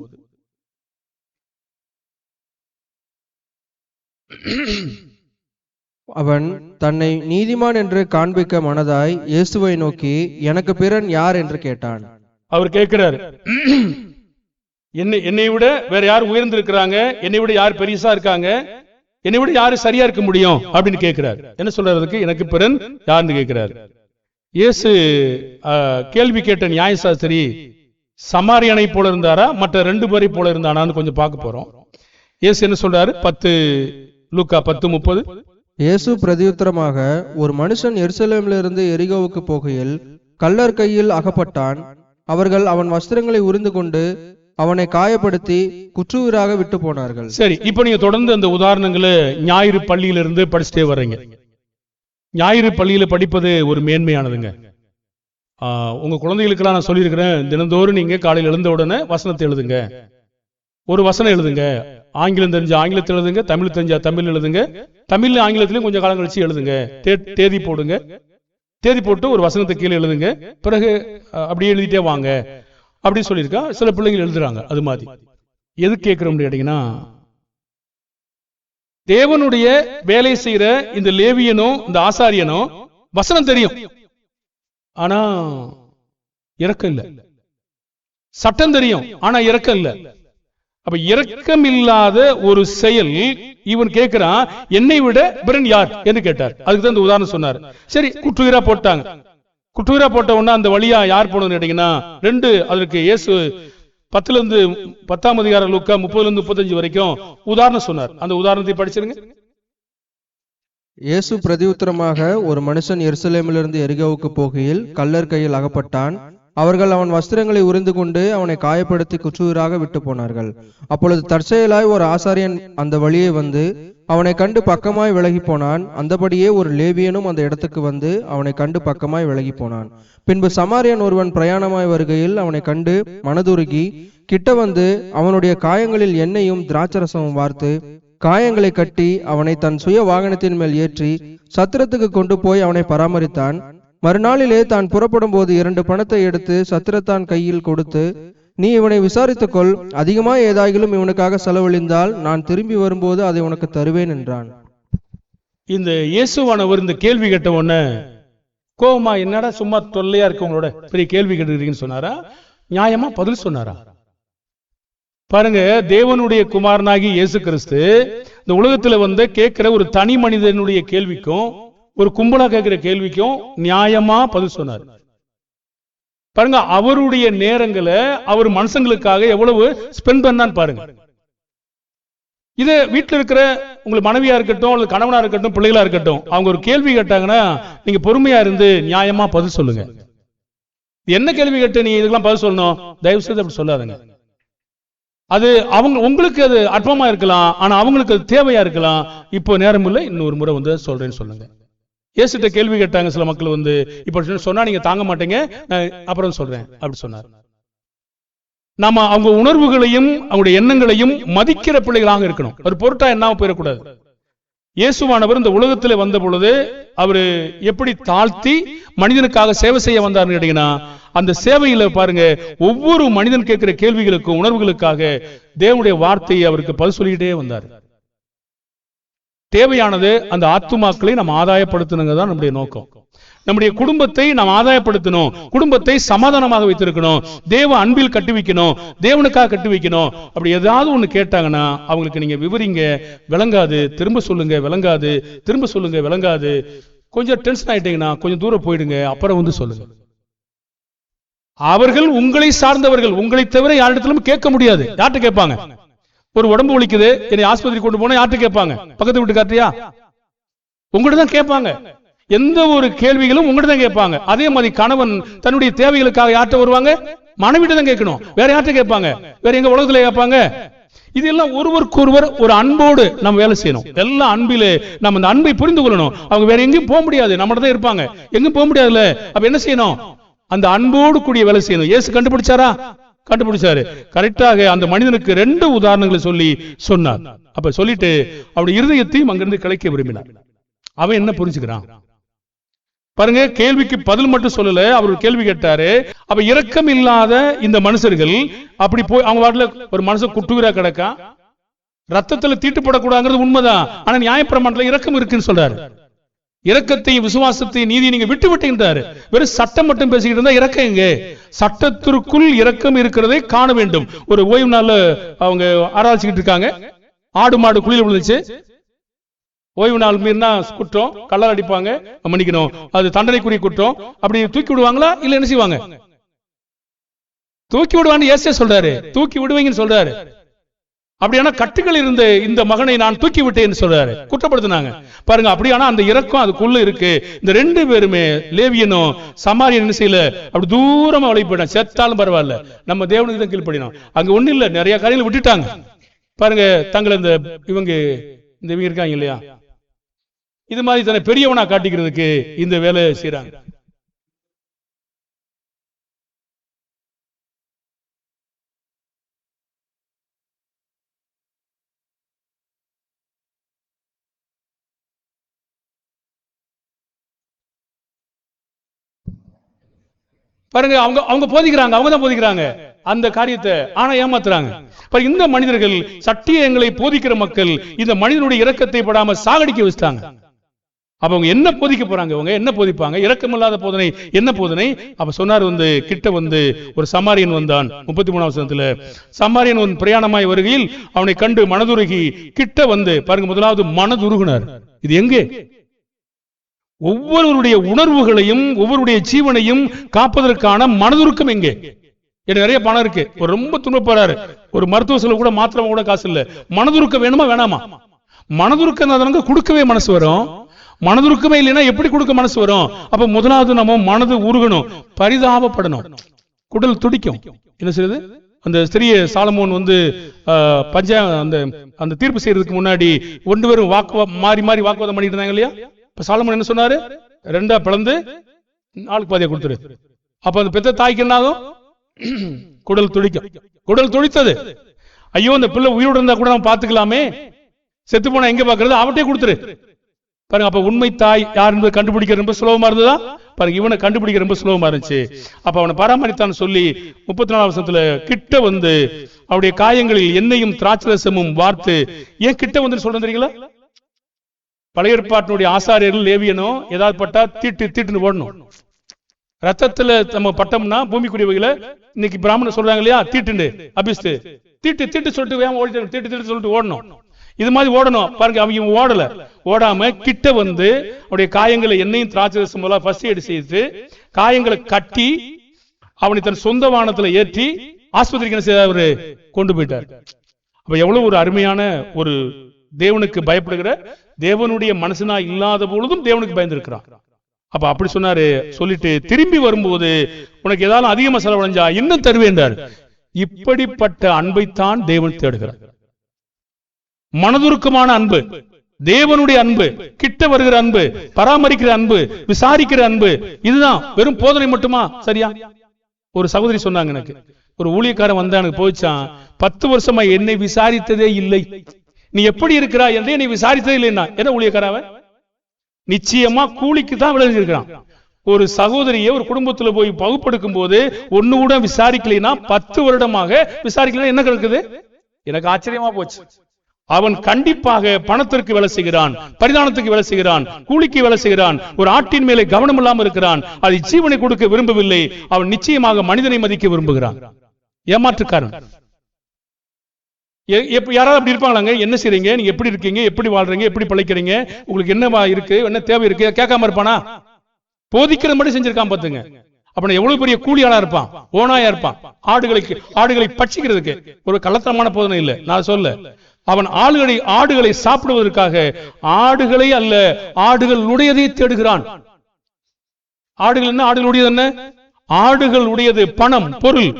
S2: அவன் தன்னை நீதிமான் என்று காண்பிக்க மனதாய் இயேசுவை நோக்கி, எனக்கு பிறன் யார் என்று கேட்டான்.
S1: அவர் கேட்கிறாரு, என்னை விட வேற யார் உயர்ந்திருக்கிறாங்க, என்னை விட யார் பெரியசா இருக்காங்க, என்னை விட யாரு சரியா இருக்க முடியும் அப்படின்னு கேட்கிறார். என்ன சொல்றதுக்கு எனக்கு பிறன் யாருன்னு கேட்கிறார். இயேசு கேள்வி கேட்ட நியாயசாஸ்திரி சமாரியனை போல இருந்தாரா, மற்ற 2 பேரை போல இருந்தானான்னு கொஞ்சம் பார்க்க போறோம். இயேசு என்ன சொல்றாரு? லூக்கா 10:30.
S2: இயேசு பிரதியுத்தரமாக, ஒரு மனுஷன் எருசலேமிலிருந்து எரிகோவுக்கு போகையில் கள்ளர் கையில் அகப்பட்டான். அவர்கள் அவன் வஸ்திரங்களை உரிந்து கொண்டு அவனை காயப்படுத்தி குற்றுயிராக விட்டு போனார்கள்.
S1: சரி, இப்ப நீங்க தொடர்ந்து அந்த உதாரணங்களை ஞாயிறு பள்ளியிலிருந்து படிச்சுட்டே வர்றீங்க. ஞாயிறு பள்ளியில படிப்பது ஒரு மேன்மையானதுங்க. உங்க குழந்தைகளுக்கெல்லாம் நான் சொல்லியிருக்கிறேன், தினந்தோறும் நீங்க காலையில் எழுந்த உடனே வசனத்தை எழுதுங்க. ஒரு வசனம் எழுதுங்க. ஆங்கிலம் தெரிஞ்ச ஆங்கிலத்தில் எழுதுங்க, தமிழ் தெரிஞ்சா தமிழ் எழுதுங்க, தமிழ் ஆங்கிலத்திலையும் கொஞ்சம் காலம் கழிச்சு எழுதுங்க. தேதி போடுங்க, தேதி போட்டு ஒரு வசனத்தை கீழே எழுதுங்க, பிறகு அப்படியே எழுதிட்டே வாங்க அப்படின்னு சொல்லியிருக்கா. சில பிள்ளைகள் எழுதுறாங்க. அது மாதிரி எது கேட்கிறோம் கேட்டீங்கன்னா, தேவனுடைய வேலை செய்யற இந்த லேவியனும் இந்த ஆசாரியனும் வசனம் தெரியும், ஆனா இரக்கம் இல்ல. சட்டம் தெரியும், ஆனா இரக்கம் இல்ல. அப்ப இரக்கம் இல்லாத ஒரு செயல். இவன் கேட்கிறான், என்னை விட பிறன் யார் என்று கேட்டார். அதுக்கு தான் இந்த உதாரணம் சொன்னார். சரி, குற்றுயிரா போட்டாங்க. குற்றுயிரா போட்ட உடனே அந்த வழியா யார் போனதுன்னு கேட்டீங்கன்னா 2. அதற்கு இயேசு 10 அதிகாரம் லூக்கா 30-35 வரைக்கும் உதாரணம் சொன்னார். அந்த உதாரணத்தை படிச்சிருங்க.
S2: இயேசு பிரதியுத்தரமாக, ஒரு மனுஷன் எருசலேமிலிருந்து எரிகோவுக்கு போகையில் கள்ளர் கையில் அகப்பட்டான். அவர்கள் அவன் வஸ்திரங்களை உரிந்து கொண்டு அவனை காயப்படுத்தி குற்றுயிராக விட்டு போனார்கள். அப்பொழுது தற்செயலாய் ஒரு ஆசாரியன் அந்த வழியே வந்து அவனை கண்டு பக்கமாய் விலகி போனான். அந்தபடியே ஒரு லேவியனும் அந்த இடத்துக்கு வந்து அவனை கண்டு பக்கமாய் விலகி போனான். பின்பு சமாரியன் ஒருவன் பிரயாணமாய் வருகையில் அவனை கண்டு மனதுருகி கிட்ட வந்து அவனுடைய காயங்களில் எண்ணெயும் திராட்சரசமும் வார்த்து காயங்களை கட்டி அவனை தன் சுய வாகனத்தின் மேல் ஏற்றி சத்திரத்துக்கு கொண்டு போய் அவனை பராமரித்தான். மறுநாளிலே தான் புறப்படும் போது 2 பணத்தை எடுத்து சத்திரத்தான் கையில் கொடுத்து, நீ இவனை விசாரித்துக்கொள், அதிகமாய் ஏதாகிலும் இவனுக்காக செலவழிந்தால் நான் திரும்பி வரும்போது அதை உனக்கு தருவேன் என்றான்.
S1: இந்த இயேசுவானவர் இந்த கேள்வி கேட்ட உடனே கோவமா, என்னடா சும்மா தொல்லையா இருக்கு உங்களோட பெரிய கேள்வி கேட்டுருக்கீங்கன்னு சொன்னாரா, நியாயமா பதில் சொன்னாரா? பாருங்க, தேவனுடைய குமாரனாகி இயேசு கிறிஸ்து இந்த உலகத்துல வந்து கேட்கிற ஒரு தனி மனிதனுடைய கேள்விக்கும் ஒரு கும்பலா கேட்கிற கேள்விக்கும் நியாயமா பதில் சொன்னார். பாருங்க, அவருடைய நேரங்களை அவர் மனுஷங்களுக்காக எவ்வளவு ஸ்பெண்ட் பண்ணான்னு பாருங்க. இது வீட்டில் இருக்கிற உங்களுக்கு மனைவியா இருக்கட்டும் அல்லது கணவனா இருக்கட்டும் பிள்ளைகளா இருக்கட்டும், அவங்க ஒரு கேள்வி கேட்டாங்கன்னா நீங்க பொறுமையா இருந்து நியாயமா பதில் சொல்லுங்க. என்ன கேள்வி கேட்டு நீ இதுக்கெல்லாம் பதில் சொல்லணும், தயவு செய்து அப்படி சொல்லாதுங்க. அது உங்களுக்கு அது அற்பமா இருக்கலாம், ஆனா அவங்களுக்கு அது தேவையா இருக்கலாம். இப்போ நேரம் இல்லை, இன்னொரு முறை வந்து சொல்றேன்னு சொல்லுங்க. இயேசுட்ட கேள்வி கேட்டாங்க சில மக்கள் வந்து, இப்ப சொன்னா நீங்க தாங்க மாட்டீங்க, நான் அப்புறம் சொல்றேன் அப்படி சொன்னார். நாம அவங்க உணர்வுகளையும் அவங்களுடைய எண்ணங்களையும் மதிக்கிற பிள்ளைகளாக இருக்கணும். ஒரு பொருட்டா என்னாம போயிடக்கூடாது. இயேசுவானவர் இந்த உலகத்தில் வந்த பொழுது அவரு எப்படி தாழ்த்தி மனிதனுக்காக சேவை செய்ய வந்தார்னு கேட்டீங்கன்னா, அந்த சேவையில பாருங்க, ஒவ்வொரு மனிதன் கேட்கிற கேள்விகளுக்கும் உணர்வுகளுக்காக தேவனுடைய வார்த்தையை அவருக்கு பதில் சொல்லிக்கிட்டே வந்தார். தேவையானது அந்த ஆத்துமாக்களை நாம் ஆதாயப்படுத்தணுங்க தான் நம்முடைய நோக்கம். நம்முடைய குடும்பத்தை நாம் ஆதாயப்படுத்தணும், குடும்பத்தை சமாதானமாக வைத்திருக்கணும், தேவ அன்பில் கட்டி வைக்கணும், தேவனுக்காக கட்டி வைக்கணும். அப்படி ஏதாவது ஒண்ணு கேட்டாங்கன்னா அவங்களுக்கு நீங்க விவரிங்க, விளங்காது திரும்ப சொல்லுங்க, விளங்காது திரும்ப சொல்லுங்க, விளங்காது. கொஞ்சம் டென்ஷன் ஆயிட்டீங்கன்னா கொஞ்சம் தூரம் போயிடுங்க, அப்புறம் வந்து சொல்லுங்க. அவர்கள் உங்களை சார்ந்தவர்கள், உங்களை தவிர யாரிடத்திலும் கேட்க முடியாது. யார்கிட்ட கேட்பாங்க? ஒரு உடம்பு ஒலிக்குது, என்னை ஆஸ்பத்திரி கொண்டு போனா யார்கிட்ட கேட்பாங்க? பக்கத்து வீட்டுக்காரியா? உங்கள்கிட்ட தான் கேட்பாங்க. எந்த ஒரு கேள்விகளும் உங்கள்கிட்ட தான் கேட்பாங்க. அதே மாதிரி கணவன் தன்னுடைய தேவைகளுக்காக யார்கிட்ட வருவாங்க? மனைவிட்ட தான் கேட்கணும். வேற யார்கிட்ட கேட்பாங்க? வேற எங்க உலகத்துல கேட்பாங்க? இதெல்லாம் ஒருவருக்கு ஒருவர் ஒரு அன்போடு நம்ம வேலை செய்யணும். எல்லாம் அன்பிலே நம்ம அந்த அன்பை புரிந்து கொள்ளணும். அவங்க வேற எங்கேயும் போக முடியாது, நம்மகிட்ட தான் இருப்பாங்க, எங்கேயும் போக முடியாதுல்ல. அப்ப என்ன செய்யணும்? அந்த அன்போடு கூடிய வேலை செய்யணும். இயேசு கண்டுபிடிச்சாரா? கண்டுபிடிச்சாரு. கரெக்டாக அந்த மனிதனுக்கு 2 உதாரணங்களை சொல்லி சொன்னார். அப்ப சொல்லிட்டு அவருடைய இருதயத்தையும் அங்கிருந்து கிளைக்க விரும்பினார். அவன் என்ன புரிஞ்சுக்கிறான் பாருங்க. கேள்விக்கு பதில் மட்டும் சொல்லல, அவர் கேள்வி கேட்டாரு. அப்ப இரக்கம் இல்லாத இந்த மனுஷர்கள் அப்படி போய் அவங்க வாட்டில ஒரு மனுஷன் குட்டுகிறா கிடக்கா, ரத்தத்துல தீட்டுப்படக்கூடாதுங்கிறது உண்மைதான். ஆனா நியாயப்பிரமாணத்துல இரக்கம் இருக்குன்னு சொல்றாரு. இரக்கத்தையும் விசுவாசத்தையும் நீதி நீங்க விட்டு விட்டுகின்றாரு. வெறும் சட்டம் மட்டும் பேசிக்கிட்டு இருந்தா இரக்கம் எங்க? சட்டத்திற்குள் இரக்கம் இருக்கிறதை காண வேண்டும். ஒரு ஓய்வு நாள்ல அவங்க ஆராய்ச்சிக்கிட்டு இருக்காங்க. ஆடு மாடு குழியில் விழுந்துச்சு. ஓய்வு நாள் மீறினா குற்றம், கல்லர் அடிப்பாங்க, மன்னிக்கணும், அது தண்டனைக்குரிய குற்றம். அப்படி தூக்கி விடுவாங்களா இல்ல என்ன செய்வாங்க? தூக்கி விடுவான்னு ஏசே சொல்றாரு. தூக்கி விடுவீங்கன்னு சொல்றாரு. அப்படியான கட்டுகள் இருந்த இந்த மகனை நான் தூக்கி விட்டேன்னு சொல்றாரு, குற்றப்படுத்தினாங்க பாருங்க. அப்படியானா அந்த இரக்கம் அதுக்குள்ள இருக்கு. இந்த 2 பேருமே லேவியனும் சமாரியன் என்ன செய்யல, அப்படி தூரமா வழி போயிட்டான். செத்தாலும் பரவாயில்ல, நம்ம தேவனுக்கு தான் கீழ்ப்படினோம். அங்க ஒண்ணு இல்ல, நிறைய காரியங்களை விட்டுட்டாங்க பாருங்க. தங்களை இந்த இவங்க இருக்காங்க இல்லையா, இது மாதிரி தன்னை பெரியவனா காட்டிக்கிறதுக்கு இந்த வேலை செய்யறாங்க. பாருங்க, அவங்க போதிக்கிறாங்க, அவங்க தான் போதிக்கிறாங்க அந்த காரியத்தை, ஆனா ஏமாத்துறாங்க. இந்த மனிதர்கள் சத்தியங்களை போதிக்கிற மக்கள் இந்த மனிதனுடைய இரக்கத்தை படாம சாகடிக்க வச்சுட்டாங்க. அப்ப அவங்க என்ன போதிக்க போறாங்க? அவங்க என்ன போதிப்பாங்க? இரக்கமில்லாத போதனை என்ன போதனை? அப்ப சொன்னார், கிட்ட ஒரு சமாரியன் வந்தான். 33ஆம் வசனத்துல சமாரியன் பிரயாணமாய் வருகையில் அவனை கண்டு மனதுருகி கிட்ட பாருங்க, முதலாவது மனதுருகினார். இது எங்கே? ஒவ்வொருவருடைய உணர்வுகளையும் ஒவ்வொருடைய ஜீவனையும் காப்பதற்கான மனதுருக்கம் எங்கே? எனக்கு நிறைய பணம் இருக்கு, ஒரு ரொம்ப துன்பப்படுறாரு, ஒரு மருத்துவ செலவு கூட மாத்திரம் கூட காசு இல்ல, மனதுருக்கம் வேணுமா வேணாமா? மனதுருக்கம் கொடுக்கவே மனசு வரும். மனதுருக்கமே இல்லைன்னா எப்படி கொடுக்க மனசு வரும்? அப்ப முதலாவது நம்ம மனது உருகணும், பரிதாபப்படணும், குடல் துடிக்கும். என்ன செய்யுது? அந்த ஸ்திரிய சாலமோன் அந்த தீர்ப்பு செய்யறதுக்கு முன்னாடி 2 பேரும் மாறி மாறி வாக்குவாதம் பண்ணிட்டு இருந்தாங்க இல்லையா? இப்ப சாலமோன் என்ன சொன்னாரு? 2 பிளந்து 4 பாதியா கொடுத்துரு. அப்ப அந்த பெத்த தாய்க்கு என்ன ஆகும்? குடல் துடிக்கும். குடல் துடித்தது. ஐயோ, அந்த பிள்ளை உயிரோடு இருந்தா கூட நம்ம பாத்துக்கலாமே, செத்து போனா எங்க பாக்குறது, அவட்டே கொடுத்துரு பாருங்க. அப்ப உண்மை தாய் யார் என்பதை கண்டுபிடிக்க ரொம்ப சுலபமா இருந்ததா பாருங்க. இவனை கண்டுபிடிக்க ரொம்ப சுலபமா இருந்துச்சு. அப்ப அவனை பராமரித்தான் சொல்லி 34ஆம் வசனத்துல கிட்ட அவருடைய காயங்களில் எண்ணெயும் திராட்சரசமும் வார்த்து. ஏன் கிட்ட சொல்றேன் தெரியுங்களா? பழைய ஏற்பாட்டினுடைய ஆசாரியர்கள் லேவியனும் ஏதாவது பட்டா தீட்டுன்னு ஓடணும். ரத்தத்துல நம்ம பட்டம்னா பூமிக்குரியவைகளை இன்னைக்கு பிராமணர் சொல்றாங்க இல்லையா, தீட்டு அபிஸ்து தீட்டு சொல்லிட்டு வேகம் ஓடிட்டு தீட்டு சொல்லிட்டு ஓடணும். இது மாதிரி ஓடணும் பாருங்க. அவங்க ஓடல, ஓடாம கிட்ட அவருடைய காயங்களை எண்ணெயும் திராட்சரசம் ஃபர்ஸ்ட் எய்ட் செய்து காயங்களை கட்டி அவனை தன் சொந்த வாகனத்துல ஏற்றி ஆஸ்பத்திரிக்கு என்ன செய்தார்? அவரு கொண்டு போயிட்டார். அப்ப எவ்வளவு ஒரு அருமையான ஒரு தேவனுக்கு பயப்படுகிற, தேவனுடைய மனசனா இல்லாத பொழுதும் தேவனுக்கு பயந்திருக்கிறான். அப்ப அப்படி சொன்னாரு. சொல்லிட்டு திரும்பி வரும்போது உனக்கு ஏதாவது அதிகமா செலவழிஞ்சா இன்னும் தருவேண்டார். இப்படிப்பட்ட அன்பைத்தான் தேவன் தேடுகிறார். மனதுருக்கமான அன்பு, தேவனுடைய அன்பு, கிட்ட வருகிற அன்பு, பராமரிக்கிற அன்பு, விசாரிக்கிற அன்பு. இதுதான். வெறும் போதனை மட்டுமா? சரியா? ஒரு சகோதரி சொன்னாங்க, எனக்கு ஒரு ஊழியக்காரன் வந்தா எனக்கு போயிச்சான், 10 வருஷமா என்னை விசாரித்ததே இல்லை, நீ எப்படி இருக்கிறா என்று என்னை விசாரித்ததே இல்லைன்னா. என்ன ஊழியக்காரன்? நிச்சயமா கூலிக்கு தான் விளைஞ்சிருக்கிறான். ஒரு சகோதரியை ஒரு குடும்பத்துல போய் பகுப்படுக்கும் போது ஒண்ணு கூட விசாரிக்கலைன்னா 10 வருடமாக விசாரிக்கல என்ன கிடக்குது? எனக்கு ஆச்சரியமா போச்சு. அவன் கண்டிப்பாக பணத்திற்கு வேலை செய்கிறான், பரிதானத்துக்கு வேலை செய்கிறான், கூலிக்கு வேலை செய்கிறான், ஒரு ஆட்டின் மேலே கவனம் இல்லாமல் இருக்கிறான், அது ஜீவனை கொடுக்க விரும்பவில்லை. அவன் நிச்சயமாக மனிதனை மதிக்க விரும்புகிறான். ஏமாற்றுக்காரன். யாராவது அப்படி இருப்பாங்களாங்க? என்ன செய்றீங்க, நீங்க எப்படி இருக்கீங்க, எப்படி வாழ்றீங்க, எப்படி பிழைக்கிறீங்க, உங்களுக்கு என்ன இருக்கு, என்ன தேவை இருக்கு, கேட்காம இருப்பானா? போதிக்கிறது மட்டும் செஞ்சிருக்கான் பாத்துங்க. அப்ப எவ்வளவு பெரிய கூலியாளா இருப்பான், ஓனாயா இருப்பான். ஆடுகளை பட்சிக்கிறதுக்கு ஒரு கள்ளத்தனமான போதனை இல்லை, நான் சொல்ல. அவன் ஆடுகளை சாப்பிடுவதற்காக ஆடுகளை அல்ல, ஆடுகளுடையதை தேடுகிறான். ஆடுகள் என்ன? ஆடுகளுடையது என்ன? ஆடுகள் உடையது பணம், பொருள்,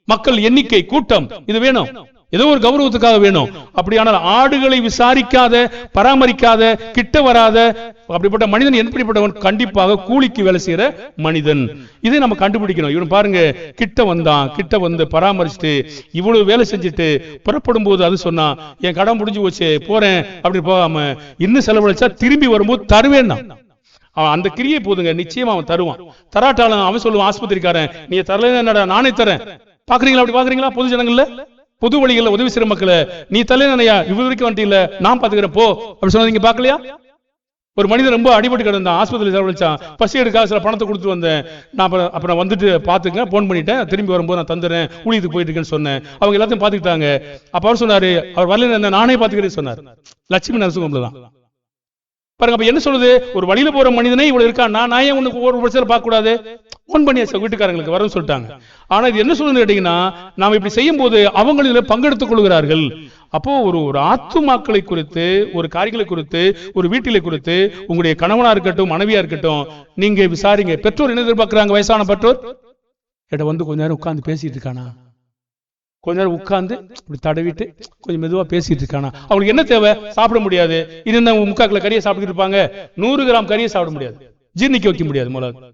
S1: மக்கள் எண்ணிக்கை, கூட்டம், இது வேணும், ஏதோ ஒரு கௌரவத்துக்காக வேணும். அப்படியானால் ஆடுகளை விசாரிக்காத, பராமரிக்காத, கிட்ட வராத அப்படிப்பட்ட மனிதன் எப்படிப்பட்டவன்? கண்டிப்பாக கூலிக்கு வேலை செய்யற மனிதன். இதை நம்ம கண்டுபிடிக்கணும். இவன் பாருங்க, கிட்ட வந்தான், கிட்ட வந்து பராமரிச்சுட்டு இவ்வளவு வேலை செஞ்சுட்டு புறப்படும் போது அது சொன்னா, என் கடன் முடிஞ்சு போச்சு, போறேன் அப்படி போகாம இன்னும் செலவழிச்சா திரும்பி வரும்போது தருவேன்னா அவன் அந்த கிரியை போதுங்க, நிச்சயமா அவன் தருவான். தராட்டாலும் அவன் சொல்லுவான், ஆஸ்பத்திரிக்காரன், நீ தரல என்னடா நானே தரேன். பாக்குறீங்களா? அப்படி பாக்குறீங்களா? பொது ஜனங்கள்ல, பொது வழிகள்ல உதவி செய்யற மக்களை, நீ தலையா இவ்வளவு வரைக்கும் வந்துட்டீங்கள, நான் பாத்துக்கிறேன் போ அப்படி சொன்னீங்க பாக்கலையா? ஒரு மனிதன் ரொம்ப அடிபட்டு கிடந்தான், ஆஸ்பத்திரி செலவழிச்சான், பசி எடுக்க சில பணத்தை கொடுத்து வந்தேன், நான் அப்புறம் வந்துட்டு பாத்துக்க, போன் பண்ணிட்டேன், திரும்பி வரும்போது நான் தந்துறேன், ஊழியத்துக்கு போயிட்டு இருக்கேன்னு சொன்னேன். அவங்க எல்லாத்தையும் பாத்துக்கிட்டாங்க. அப்ப அவர் சொன்னாரு, அவர் வரல, நானே பாத்துக்கிறேன்னு சொன்னார். லட்சுமி நரசிம்மன் தான் பாருங்க. அப்ப என்ன சொல்லுது? ஒரு வழியில போற மனிதனே இவ்வளவு இருக்கான், நான் ஏன் உனக்கு ஒரு வருஷத்துல பார்க்க கூடாது? போன் பண்ணியாச்சு வீட்டுக்காரங்களுக்கு வரன்னு சொல்லிட்டாங்க. ஆனா இது என்ன சொல்லுன்னு கேட்டீங்கன்னா, நாம இப்படி செய்யும் போது அவங்களில் பங்கெடுத்துக் கொள்கிறார்கள். அப்போ ஒரு ஆத்துமாக்களை குறித்து, ஒரு காரியங்களை குறித்து, ஒரு வீட்டிலை குறித்து, உங்களுடைய கணவனா இருக்கட்டும், மனைவியா இருக்கட்டும், நீங்க விசாரிங்க. பெற்றோர் என்ன எதிர்பார்க்கிறாங்க? வயசான பெற்றோர் கிட்ட வந்து கொஞ்ச நேரம் உட்கார்ந்து பேசிட்டு இருக்கானா, கொஞ்ச நேரம் உட்கார்ந்து இப்படி தடவிட்டு கொஞ்சம் மெதுவா பேசிட்டு இருக்கானா. அவங்களுக்கு என்ன தேவை? சாப்பிட முடியாது. இன்னும் 3/4 கிலோ கறியை சாப்பிட்டு இருப்பாங்க, 100 கிராம் கறியை சாப்பிட முடியாது, ஜீர்ணிக்க வைக்க முடியாது. முதல்ல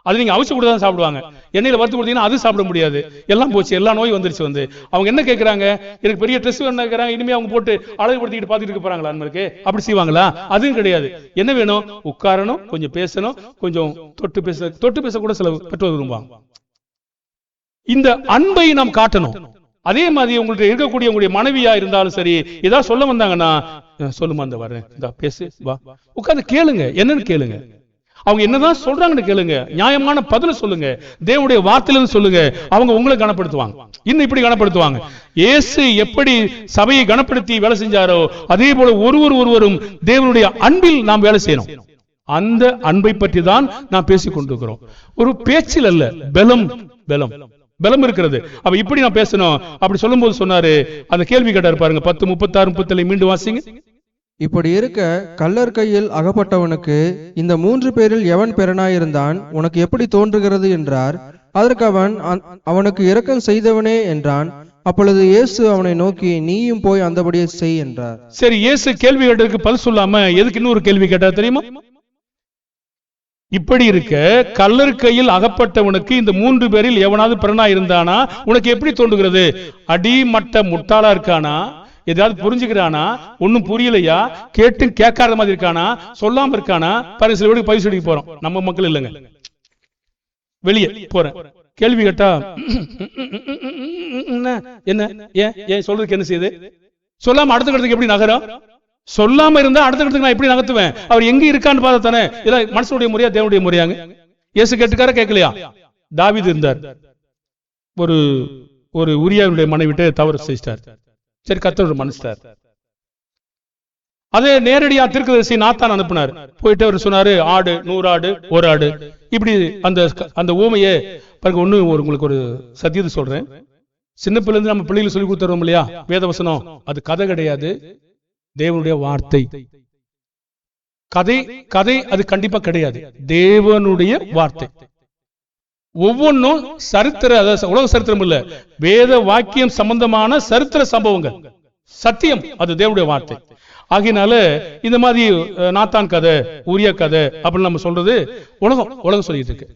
S1: அது நீங்க அவிச்சு கூட தான் சாப்பிடுவாங்க. எண்ணெயில வறுத்து கொடுத்தீங்கன்னா அது சாப்பிட முடியாது. எல்லாம் போச்சு, எல்லா நோய் வந்துருச்சு. வந்து அவங்க என்ன கேட்கறாங்க? எனக்கு பெரிய ட்ரெஸ் வேணும் கேட்கறாங்க. இனிமே அவங்க போட்டு அழகுபடுத்திட்டு பார்த்துட்டு இருக்க போறாங்களா? நம்மளுக்கு அப்படி செய்வாங்களா? அதுவும் கிடையாது. என்ன வேணும்? உட்காரணும், கொஞ்சம் பேசணும், கொஞ்சம் தொட்டு பேச கூட சில பெற்றோர் விரும்புவாங்க. இந்த அன்பை நாம் காட்டணும். அதே மாதிரி உங்கள்ட்ட இருக்கக்கூடிய உங்களுடைய மனைவியா இருந்தாலும் சரி, ஏதாவது சொல்ல வந்தாங்கன்னா, சொல்லுமா இந்த வரேன், இந்த பேசு, வா, உட்கார்ந்து கேளுங்க, என்னன்னு கேளுங்க. அவங்க என்னதான் சொல்றாங்கன்னு கேளுங்க, நியாயமான பதில சொல்லுங்க, தேவனுடைய வார்த்தையிலிருந்து சொல்லுங்க. அவங்க உங்களை கனப்படுத்துவாங்க, இன்னும் இப்படி கனப்படுத்துவாங்க. இயேசு எப்படி சபையை கனப்படுத்தி வேலை செஞ்சாரோ, அதே போல ஒருவரும் தேவனுடைய அன்பில் நாம் வேலை செய்யணும். அந்த அன்பை பற்றி தான் நாம் பேசிக் கொண்டிருக்கிறோம். ஒரு பேச்சில் அல்ல, பலம் பலம் பலம் இருக்கிறது. அப்ப இப்படி நான் பேசணும். அப்படி சொல்லும் போது சொன்னாரு, அந்த கேள்வி கேட்டாரு பாருங்க, 10:36-37 மீண்டும் வாசிங்க.
S2: இப்படி இருக்க கள்ளர் கையில் அகப்பட்டவனுக்கு இந்த 3 பேரில் எவன் பெறனாயிருந்தான், உனக்கு எப்படி தோன்றுகிறது என்றார். அதற்கு அவன், அவனுக்கு இரக்கம் செய்தவனே என்றான். அப்பொழுது இயேசு அவனை நோக்கி, நீயும் போய் அந்தபடியே செய் என்றார். சரி, இயேசு கேள்வி கேட்டதுக்கு பதில் சொல்லாம எதுக்கு இன்னொரு கேள்வி கேட்டார் தெரியுமா? இப்படி இருக்க கள்ளர் கையில் அகப்பட்டவனுக்கு இந்த 3 பேரில் எவனாவது பிறனா இருந்தானா, உனக்கு எப்படி தோன்றுகிறது? அடிமட்ட முட்டாளா இருக்கானா? ஏதாவது புரிஞ்சுக்கிறானா? ஒன்னும் புரியலையா? கேட்டு கேட்காத மாதிரி இருக்கானா? சொல்லாம இருக்கானா? பாருங்க, சில வீட்டுக்கு பரிசு அடிக்க போறோம், நம்ம மக்கள் இல்லைங்க, வெளியே போறேன், கேள்வி கேட்டா என்ன, ஏன் சொல்றதுக்கு என்ன செய்யுது? சொல்லாம அடுத்த கட்டத்துக்கு எப்படி நகரம்? சொல்லாம இருந்தா அடுத்த கட்டத்துக்கு நான் எப்படி நகர்த்துவேன்? அவர் எங்க இருக்கான்னு பார்த்தா தானே. இதெல்லாம் மனுஷனுடைய முறையா, தேவனுடைய முறையாங்க? இயேசு கேட்டுக்கார கேட்கலையா? தாவீது இருந்தார், ஒரு உரியாவுடைய மனைவிட்டு தவறு செஞ்சிட்டார். சரி, கர்த்தர் மன்னிச்சிட்டார். அதே நேரடியா தீர்க்கதரிசி நாத்தான் அனுப்பினார். போயிட்டு அவர் சொன்னாரு, ஆடு 100 ஆடு 1 ஆடு, இப்படி அந்த ஊமையே பாருங்க. உங்களுக்கு ஒரு சத்தியத்தை சொல்றேன். சின்ன பிள்ளை இருந்து நம்ம பிள்ளைகளுக்கு சொல்லி கொடுத்துறோம் இல்லையா, வேதவசனம், அது கதை கிடையாது, தேவனுடைய வார்த்தை. கதை அது கண்டிப்பா கிடையாது, தேவனுடைய வார்த்தை. ஒவ்வொன்றும் சரித்திர, உலக சரித்திரம் இல்ல, வேத வாக்கியம் சம்பந்தமான சரித்திர சம்பவங்கள், சத்தியம், அது தேவனுடைய வார்த்தை. ஆகினால இந்த மாதிரி நாத்தான் கதை, உரியா கதை அப்படின்னு நம்ம சொல்றது உலகம் சொல்லிட்டு இருக்கு.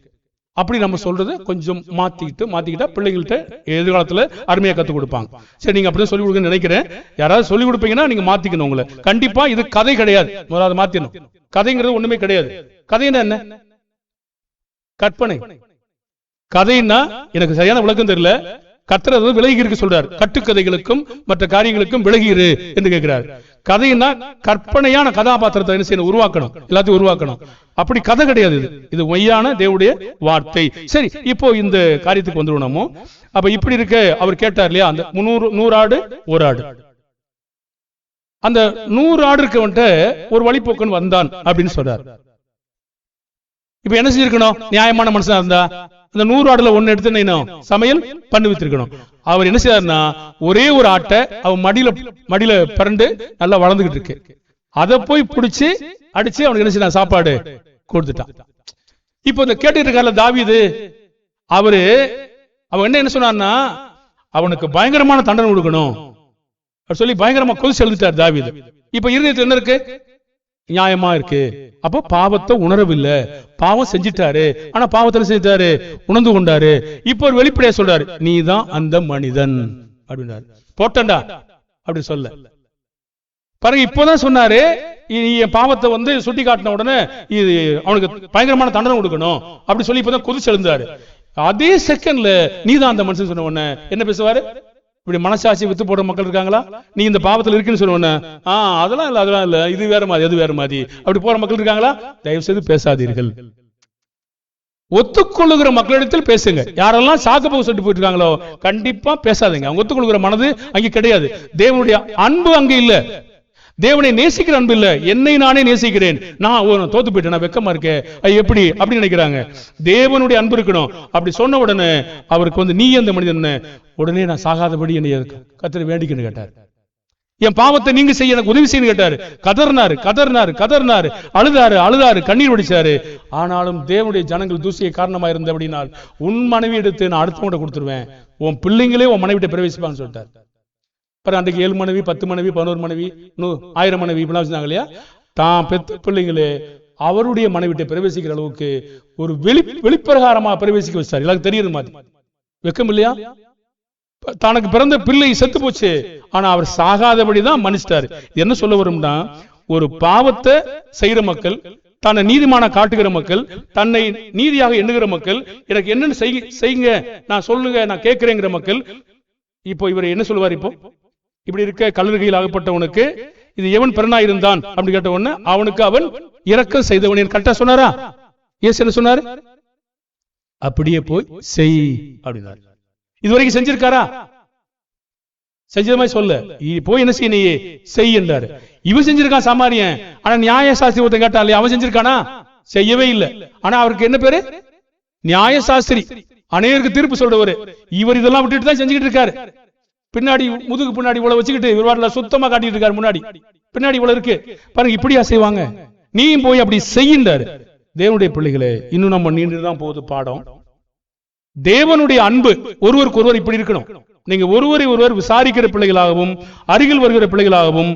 S2: அப்படி நம்ம சொல்றது கொஞ்சம் மாத்திக்கிட்டா பிள்ளைகள்கிட்ட எதிர்காலத்துல அருமையா கத்துக் கொடுப்பாங்க. சரி, நீங்க அப்படியே சொல்லிக் கொடுங்கன்னு நினைக்கிறேன். யாராவது சொல்லிக் கொடுப்பீங்கன்னா நீங்க மாத்திக்கணும் உங்களை. கண்டிப்பா இது கதை கிடையாது, முதல்ல மாத்திடணும். கதைங்கிறது ஒண்ணுமே கிடையாது. கதைன்னா என்ன? கற்பனை. கதைன்னா எனக்கு சரியான விளக்கம் தெரியல. கர்த்தர் விலகி இருக்கு சொல்றார், கட்டுக்கதைகளுக்கும் மற்ற காரியங்களுக்கும் விலகிரு என்று கேட்கிறார். கதைன்னா கற்பனையான கதாபாத்திரத்தை என்ன செய்யணும்? உருவாக்கணும், எல்லாத்தையும் உருவாக்கணும். அப்படி கதை கிடையாது, இது மெய்யான தேவனுடைய வார்த்தை. சரி, இப்போ இந்த காரியத்துக்கு வந்துடுவோம். அப்ப இப்படி இருக்க அவர் கேட்டார் இல்லையா, அந்த 100 ஆடு 1 ஆடு. அந்த 100 ஆடு இருக்கவன்ட்ட ஒரு வழிபோக்கன் வந்தான் அப்படின்னு சொல்றார். இப்ப என்ன செஞ்சிருக்கணும்? நியாயமான மனுஷனா இருந்தா அந்த 100 ஆடுல 1 எடுத்து சமையல் பண்ணி வச்சிருக்கணும். அவர் என்ன செய்யறாருன்னா, ஒரே ஒரு ஆட்டை அவன் மடியில பரண்டு நல்லா வளர்ந்துகிட்டு இருக்கு, அதை போய் பிடிச்சு அடிச்சு அவனுக்கு என்ன செய்ய சாப்பாடு கொடுத்துட்டான். இப்போ இந்த கேட்டுட்டு இருக்கால தாவீது,
S1: அவன் என்ன சொன்னான்னா, அவனுக்கு பயங்கரமான தண்டனை கொடுக்கணும் சொல்லி பயங்கரமா கொதிச்சு எழுதிட்டார் தாவீது. இப்ப இருதயத்துல என்ன இருக்கு? நியாயமா இருக்கு. அப்போ பாவத்தை உணரவில்லை, பாவம் செஞ்சிட்டாரு. ஆனா பாவத்துல செஞ்சிட்டாரு, உணர்ந்து கொண்டாரு. இப்போ ஒரு வெளிப்படையா சொல்றாரு, நீ தான் அந்த மனிதன் அப்படின்னாரு. போட்டண்டா அப்படி சொல்ல பாருங்க. இப்போதான் சொன்னாரு, என் பாவத்தை சுட்டி காட்டின உடனே இது அவனுக்கு பயங்கரமான தண்டனை கொடுக்கணும் அப்படி சொல்லி இப்பதான் கொதிச்சு எழுந்தாரு. அதே செகண்ட்ல நீதான் அந்த மனுஷன் சொன்ன உடனே என்ன பேசுவாரு? இப்படி மனசாட்சி வித்து போடுற மக்கள் இருக்காங்களா? நீ இந்த பாவத்தில் இருக்குன்னு சொன்ன அதெல்லாம் இல்ல, இது வேற மாதிரி, அது வேற மாதிரி அப்படி போற மக்கள் இருக்காங்களா? தயவு செய்து பேசாதீர்கள். ஒத்துக்கொள்ளுகிற மக்களிடத்தில் பேசுங்க. யாரெல்லாம் சாக்கு போக்கு சொல்லிட்டு போயிட்டு இருக்காங்களோ கண்டிப்பா பேசாதீங்க. அவங்க ஒத்துக்கொள்ளுகிற மனது அங்கே கிடையாது. தேவனுடைய அன்பு அங்க இல்ல. தேவனை நேசிக்கிற அன்பு இல்ல. என்னை நானே நேசிக்கிறேன், நான் தோத்து போயிட்டேன், நான் வெக்கமா இருக்கேன், எப்படி அப்படி நினைக்கிறாங்க. தேவனுடைய அன்பு இருக்கணும். அப்படி சொன்ன உடனே அவருக்கு நீ அந்த மனிதன், உடனே நான் சாகாதபடி என்னை கர்த்தரை வேண்டிக்கன்னு கேட்டார். என் பாவத்தை நீங்க செய்ய எனக்கு உதவி செய்யு கேட்டாரு. கதர்னாரு, அழுதாரு, கண்ணீர் வடிச்சாரு. ஆனாலும் தேவனுடைய ஜனங்கள் தூசிய காரணமா இருந்த அப்படினால், உன் மனைவி எடுத்து நான் அடுத்தவங்க கொடுத்துருவேன், உன் பிள்ளைங்களே உன் மனைவிட்ட பிரவேசிப்பான்னு சொல்லிட்டார். அன்றைக்கு 7 மனைவி, 10 மனைவி, 11 மனைவி, 1000 மனைவி இப்படிலாம் வச்சிருந்தாங்க இல்லையா? தான் பெத்த பிள்ளைங்களே அவருடைய மனைவிட்ட பிரவேசிக்கிற அளவுக்கு ஒரு வெளிப்பிரகாரமா பிரவேசிக்க வச்சார். எல்லாருக்கும் தெரியுது மாதிரி. வெக்கம் இல்லையா? தனக்கு பிறந்த பிள்ளை செத்து போச்சு, ஆனா அவர் சாகாதபடிதான் மன்னிச்சிட்டாரு. என்ன சொல்ல வரும்னா, ஒரு பாவத்தை செய்யற மக்கள், தன்னை நீதிமான காட்டுகிற மக்கள், தன்னை நீதியாக எண்ணுகிற மக்கள், எனக்கு என்னன்னு செய்யுங்க, நான் சொல்லுங்க, நான் கேட்கிறேங்கிற மக்கள். இப்போ இவர் என்ன சொல்லுவார்? இப்போ இப்படி இருக்க கல்லறையில் ஆகப்பட்டவனுக்கு இது எவன் பிறனா இருந்தான் அப்படி கேட்ட உடனே அவனுக்கு அவன் இரக்கம் செய்தவன் கரெக்டா சொன்னாரா? இயேசு என்ன சொன்னாரு? அப்படியே போய் செய் அப்படின்னாரு. இதுவரைக்கும் செஞ்சிருக்காரா? செஞ்சது மாதிரி சொல்ல, போய் என்ன செய்ய, நீ செய் என்றாரு. இவன் செஞ்சிருக்கான் சாமாரியன். ஆனா நியாயசாஸ்திரி ஒருத்தன் கேட்டாலே அவன் செஞ்சிருக்கானா? செய்யவே இல்லை. ஆனா அவருக்கு என்ன பேரு? நியாயசாஸ்திரி. அநேகருக்கு தீர்ப்பு சொல்றவரு. இவர் இதெல்லாம் விட்டுட்டு தான் செஞ்சுக்கிட்டு இருக்காரு. பின்னாடி முதுகு பின்னாடி இவ்வளவு வச்சுக்கிட்டு இவர் சுத்தமா காட்டிட்டு இருக்காரு. முன்னாடி பின்னாடி இவ்வளவு இருக்கு பாருங்க. இப்படியா செய்வாங்க? நீயும் போய் அப்படி செய்யின்றாரு. தேவனுடைய பிள்ளைகளே, இன்னும் நம்ம நீண்டுதான் போகுது பாடம். தேவனுடைய அன்பு ஒருவருக்கு ஒருவர் இப்படி இருக்கணும். நீங்க ஒருவரை ஒருவர் விசாரிக்கிற பிள்ளைகளாகவும், அருகில் வருகிற பிள்ளைகளாகவும்,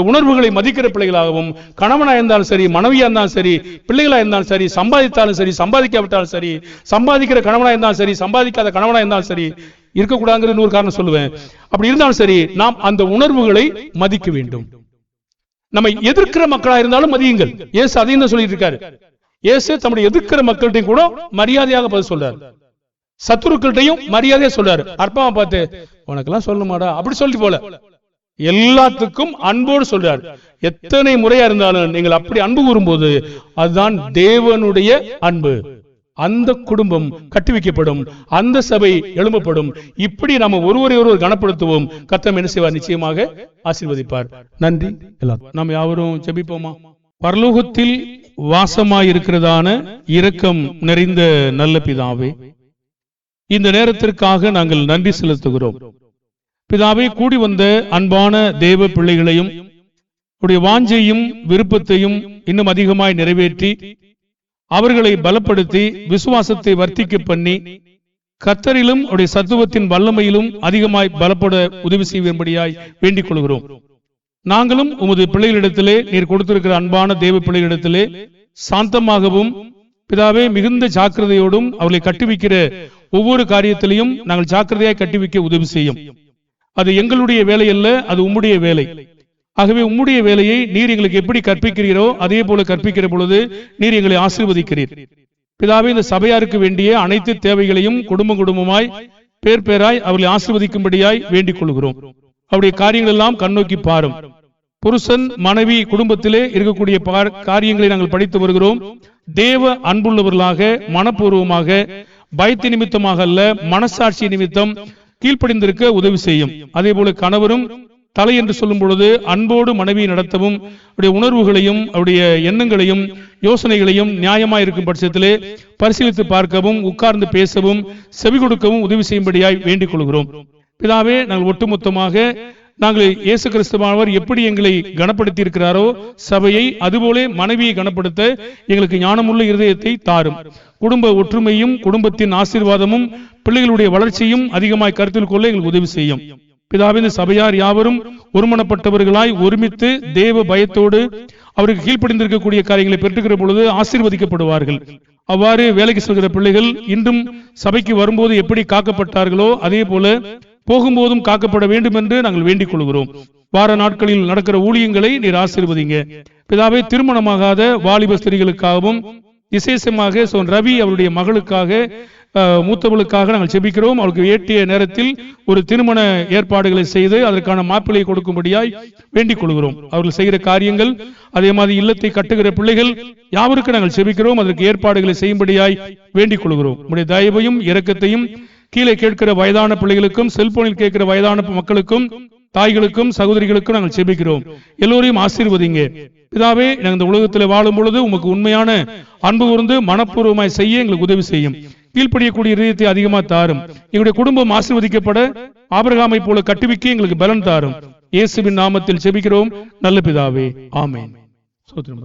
S1: உணர்வுகளை மதிக்கிற பிள்ளைகளாகவும், கணவனா இருந்தாலும் சரி, மனைவியா இருந்தாலும் சரி, பிள்ளைகளா இருந்தாலும் சரி, சம்பாதித்தாலும் சரி, சம்பாதிக்காவிட்டாலும் சரி, சம்பாதிக்கிற கணவனா இருந்தாலும் சரி, சம்பாதிக்காத கணவனா இருந்தாலும் சரி, இருக்கக்கூடாதுங்கிற இன்னொரு காரணம் சொல்லுவேன். அப்படி இருந்தாலும் சரி, நாம் அந்த உணர்வுகளை மதிக்க வேண்டும். நம்ம எதிர்க்கிற மக்களா இருந்தாலும் மதியுங்கள். இயேசு அதையும் தான் சொல்லிட்டு இருக்காரு. இயேசு தம்முடைய எதிர்க்கிற மக்கள்கிட்டையும் கூட மரியாதையாக பதில் சொல்றாரு. சத்துருக்கள்கிட்டையும் மரியாதையா சொல்றாரு. அற்பமா பார்த்து உனக்கெல்லாம் சொல்லணுமாடா அப்படி சொல்லி போல, எல்லாத்துக்கும் அன்போடு சொல்றாரு. எத்தனை முறையா இருந்தாலும் நீங்கள் அப்படி அன்பு கூறும்போது அதுதான் தேவனுடைய அன்பு. அந்த குடும்பம் கட்டுவிக்கப்படும், அந்த சபை எழும்பப்படும். இப்படி நம்ம ஒருவரை ஒருவர் கனப்படுத்துவோம். கர்த்தர் என்ன செய்வார்? நிச்சயமாக ஆசீர்வதிப்பார். நன்றி. நாம் யாவரும் ஜெபிப்போமா? பரலோகத்தில் வாசமாயிருக்கிறதான இரக்கம் நிறைந்த நல்ல பிதாவே, இந்த நேரத்திற்காக நாங்கள் நன்றி செலுத்துகிறோம். பிதாவே, கூடி வந்த அன்பான தேவ பிள்ளைகளையும் உடைய வாஞ்சையும் விருப்பத்தையும் இன்னும் அதிகமாய் நிறைவேற்றி அவர்களை பலப்படுத்தி விசுவாசத்தை வர்த்திக்க பண்ணி கர்த்தரிலும் அவருடைய சத்துவத்தின் வல்லமையிலும் அதிகமாய் பலப்பட உதவி செய்யும்படியாய் வேண்டிக் கொள்கிறோம். நாங்களும் உமது பிள்ளைகளிடத்திலே, நீர் கொடுத்திருக்கிற அன்பான தேவ பிள்ளைகளிடத்திலே சாந்தமாகவும் பிதாவே மிகுந்த ஜாக்கிரதையோடும் அவர்களை கட்டுவிக்கிற ஒவ்வொரு காரியத்திலையும் நாங்கள் ஜாக்கிரதையாய் கட்டுவிக்க உதவி செய்யும். அது எங்களுடைய வேலை அல்ல, அது உம்முடைய வேலை. ஆகவே உம்முடைய வேலையை நீர் எங்களுக்கு எப்படி கற்பிக்கிறீரோ அதே போல கற்பிக்கிற பொழுது நீர் எங்களை ஆசீர்வதிக்கிறீர். பிதாவே, இந்த சபையாருக்கு வேண்டிய அனைத்து தேவைகளையும் குடும்பம் குடும்பமாய் பேர் பேராய் அவர்களை ஆசீர்வதிக்கும்படியாய் வேண்டிக் கொள்கிறோம். அவருடைய காரியங்கள் எல்லாம் கண்ணோக்கி பாரும். புருஷன் மனைவி குடும்பத்திலே இருக்கக்கூடிய காரியங்களை நாங்கள் படித்து வருகிறோம். தேவ அன்புள்ளவர்களாக, மனப்பூர்வமாக, பயத்து நிமித்தமாக அல்ல, மனசாட்சி நிமித்தம் கீழ்ப்படிந்திருக்க உதவி செய்யும். அதே போல கணவரும் தலை என்று சொல்லும் பொழுது அன்போடு மனைவியை நடத்தவும், அவருடைய உணர்வுகளையும் அவருடைய எண்ணங்களையும் யோசனைகளையும் நியாயமாய் இருக்கும் பட்சத்திலே பரிசீலித்து பார்க்கவும், உட்கார்ந்து பேசவும், செவி கொடுக்கவும் உதவி செய்யும்படியாய் வேண்டிக் கொள்கிறோம். பிதாவே, நாங்கள் ஒட்டுமொத்தமாக நாங்கள் இயேசு கிறிஸ்துவானவர் எப்படி எங்களை கனப்படுத்தி இருக்கிறாரோ சபையை, அதுபோல மனைவியை கனப்படுத்த எங்களுக்கு ஞானமுள்ள இருதயத்தை தாரும். குடும்ப ஒற்றுமையும் குடும்பத்தின் ஆசீர்வாதமும் பிள்ளைகளுடைய வளர்ச்சியும் அதிகமாய் கருத்தில் கொள்ள எங்களுக்கு உதவி செய்யும். பிதாவே, இந்த சபையார் யாவரும் ஒருமனப்பட்டவர்களாய் ஒருமித்து தேவ பயத்தோடு அவருக்கு கீழ்ப்படிந்திருக்கக்கூடிய காரியங்களை பெற்றுக்கிற பொழுது ஆசீர்வதிக்கப்படுவார்கள். அவ்வாறு வேலைக்கு செல்கிற பிள்ளைகள் இன்றும் சபைக்கு வரும்போது எப்படி காக்கப்பட்டார்களோ அதே போல போகும்போதும் காக்கப்பட வேண்டும் என்று நாங்கள் வேண்டிக் கொள்கிறோம். வார நாட்களில் நடக்கிற ஊழியங்களை நீர் ஆசீர்வதிங்க. பிதாவே, திருமணமாகாத வாலிப ஸ்திரீகளுக்காகவும் விசேஷமாக ரவி அவருடைய மகளுக்காக, மூத்தவளுக்காக நாங்கள் செபிக்கிறோம். அவருக்கு ஏற்றிய நேரத்தில் ஒரு திருமண ஏற்பாடுகளை செய்து அதற்கான மாப்பிள்ளையை கொடுக்கும்படியாய் வேண்டிக் கொள்கிறோம். அவர்கள் செய்கிற காரியங்கள், அதே மாதிரி இல்லத்தை கட்டுகிற பிள்ளைகள் யாவருக்கு நாங்கள் செபிக்கிறோம். அதற்கு ஏற்பாடுகளை செய்யும்படியாய் வேண்டிக் கொள்கிறோம். உங்களுடைய தயவையும் இரக்கத்தையும் கீழே கேட்கிற வயதான பிள்ளைகளுக்கும், செல்போனில் கேட்கிற வயதான மக்களுக்கும், தாய்களுக்கும், சகோதரிகளுக்கும் நாங்கள் செபிக்கிறோம். எல்லோரையும் ஆசீர்வதிங்க. பிதாவே, நாங்கள் இந்த உலகத்தில் வாழும் பொழுது உமக்கு உண்மையான அன்பு கூர்ந்து மனப்பூர்வமாய் செய்ய எங்களுக்கு உதவி செய்யும். கீழ்ப்படியக்கூடிய இதயத்தை அதிகமா தாரும். எங்களுடைய குடும்பம் ஆசீர்வதிக்கப்பட ஆபிரகாமை போல கட்டுவிக்க எங்களுக்கு பலன் தாரும். இயேசுவின் நாமத்தில் செபிக்கிறோம் நல்ல பிதாவே, ஆமென். சோத்திரம்.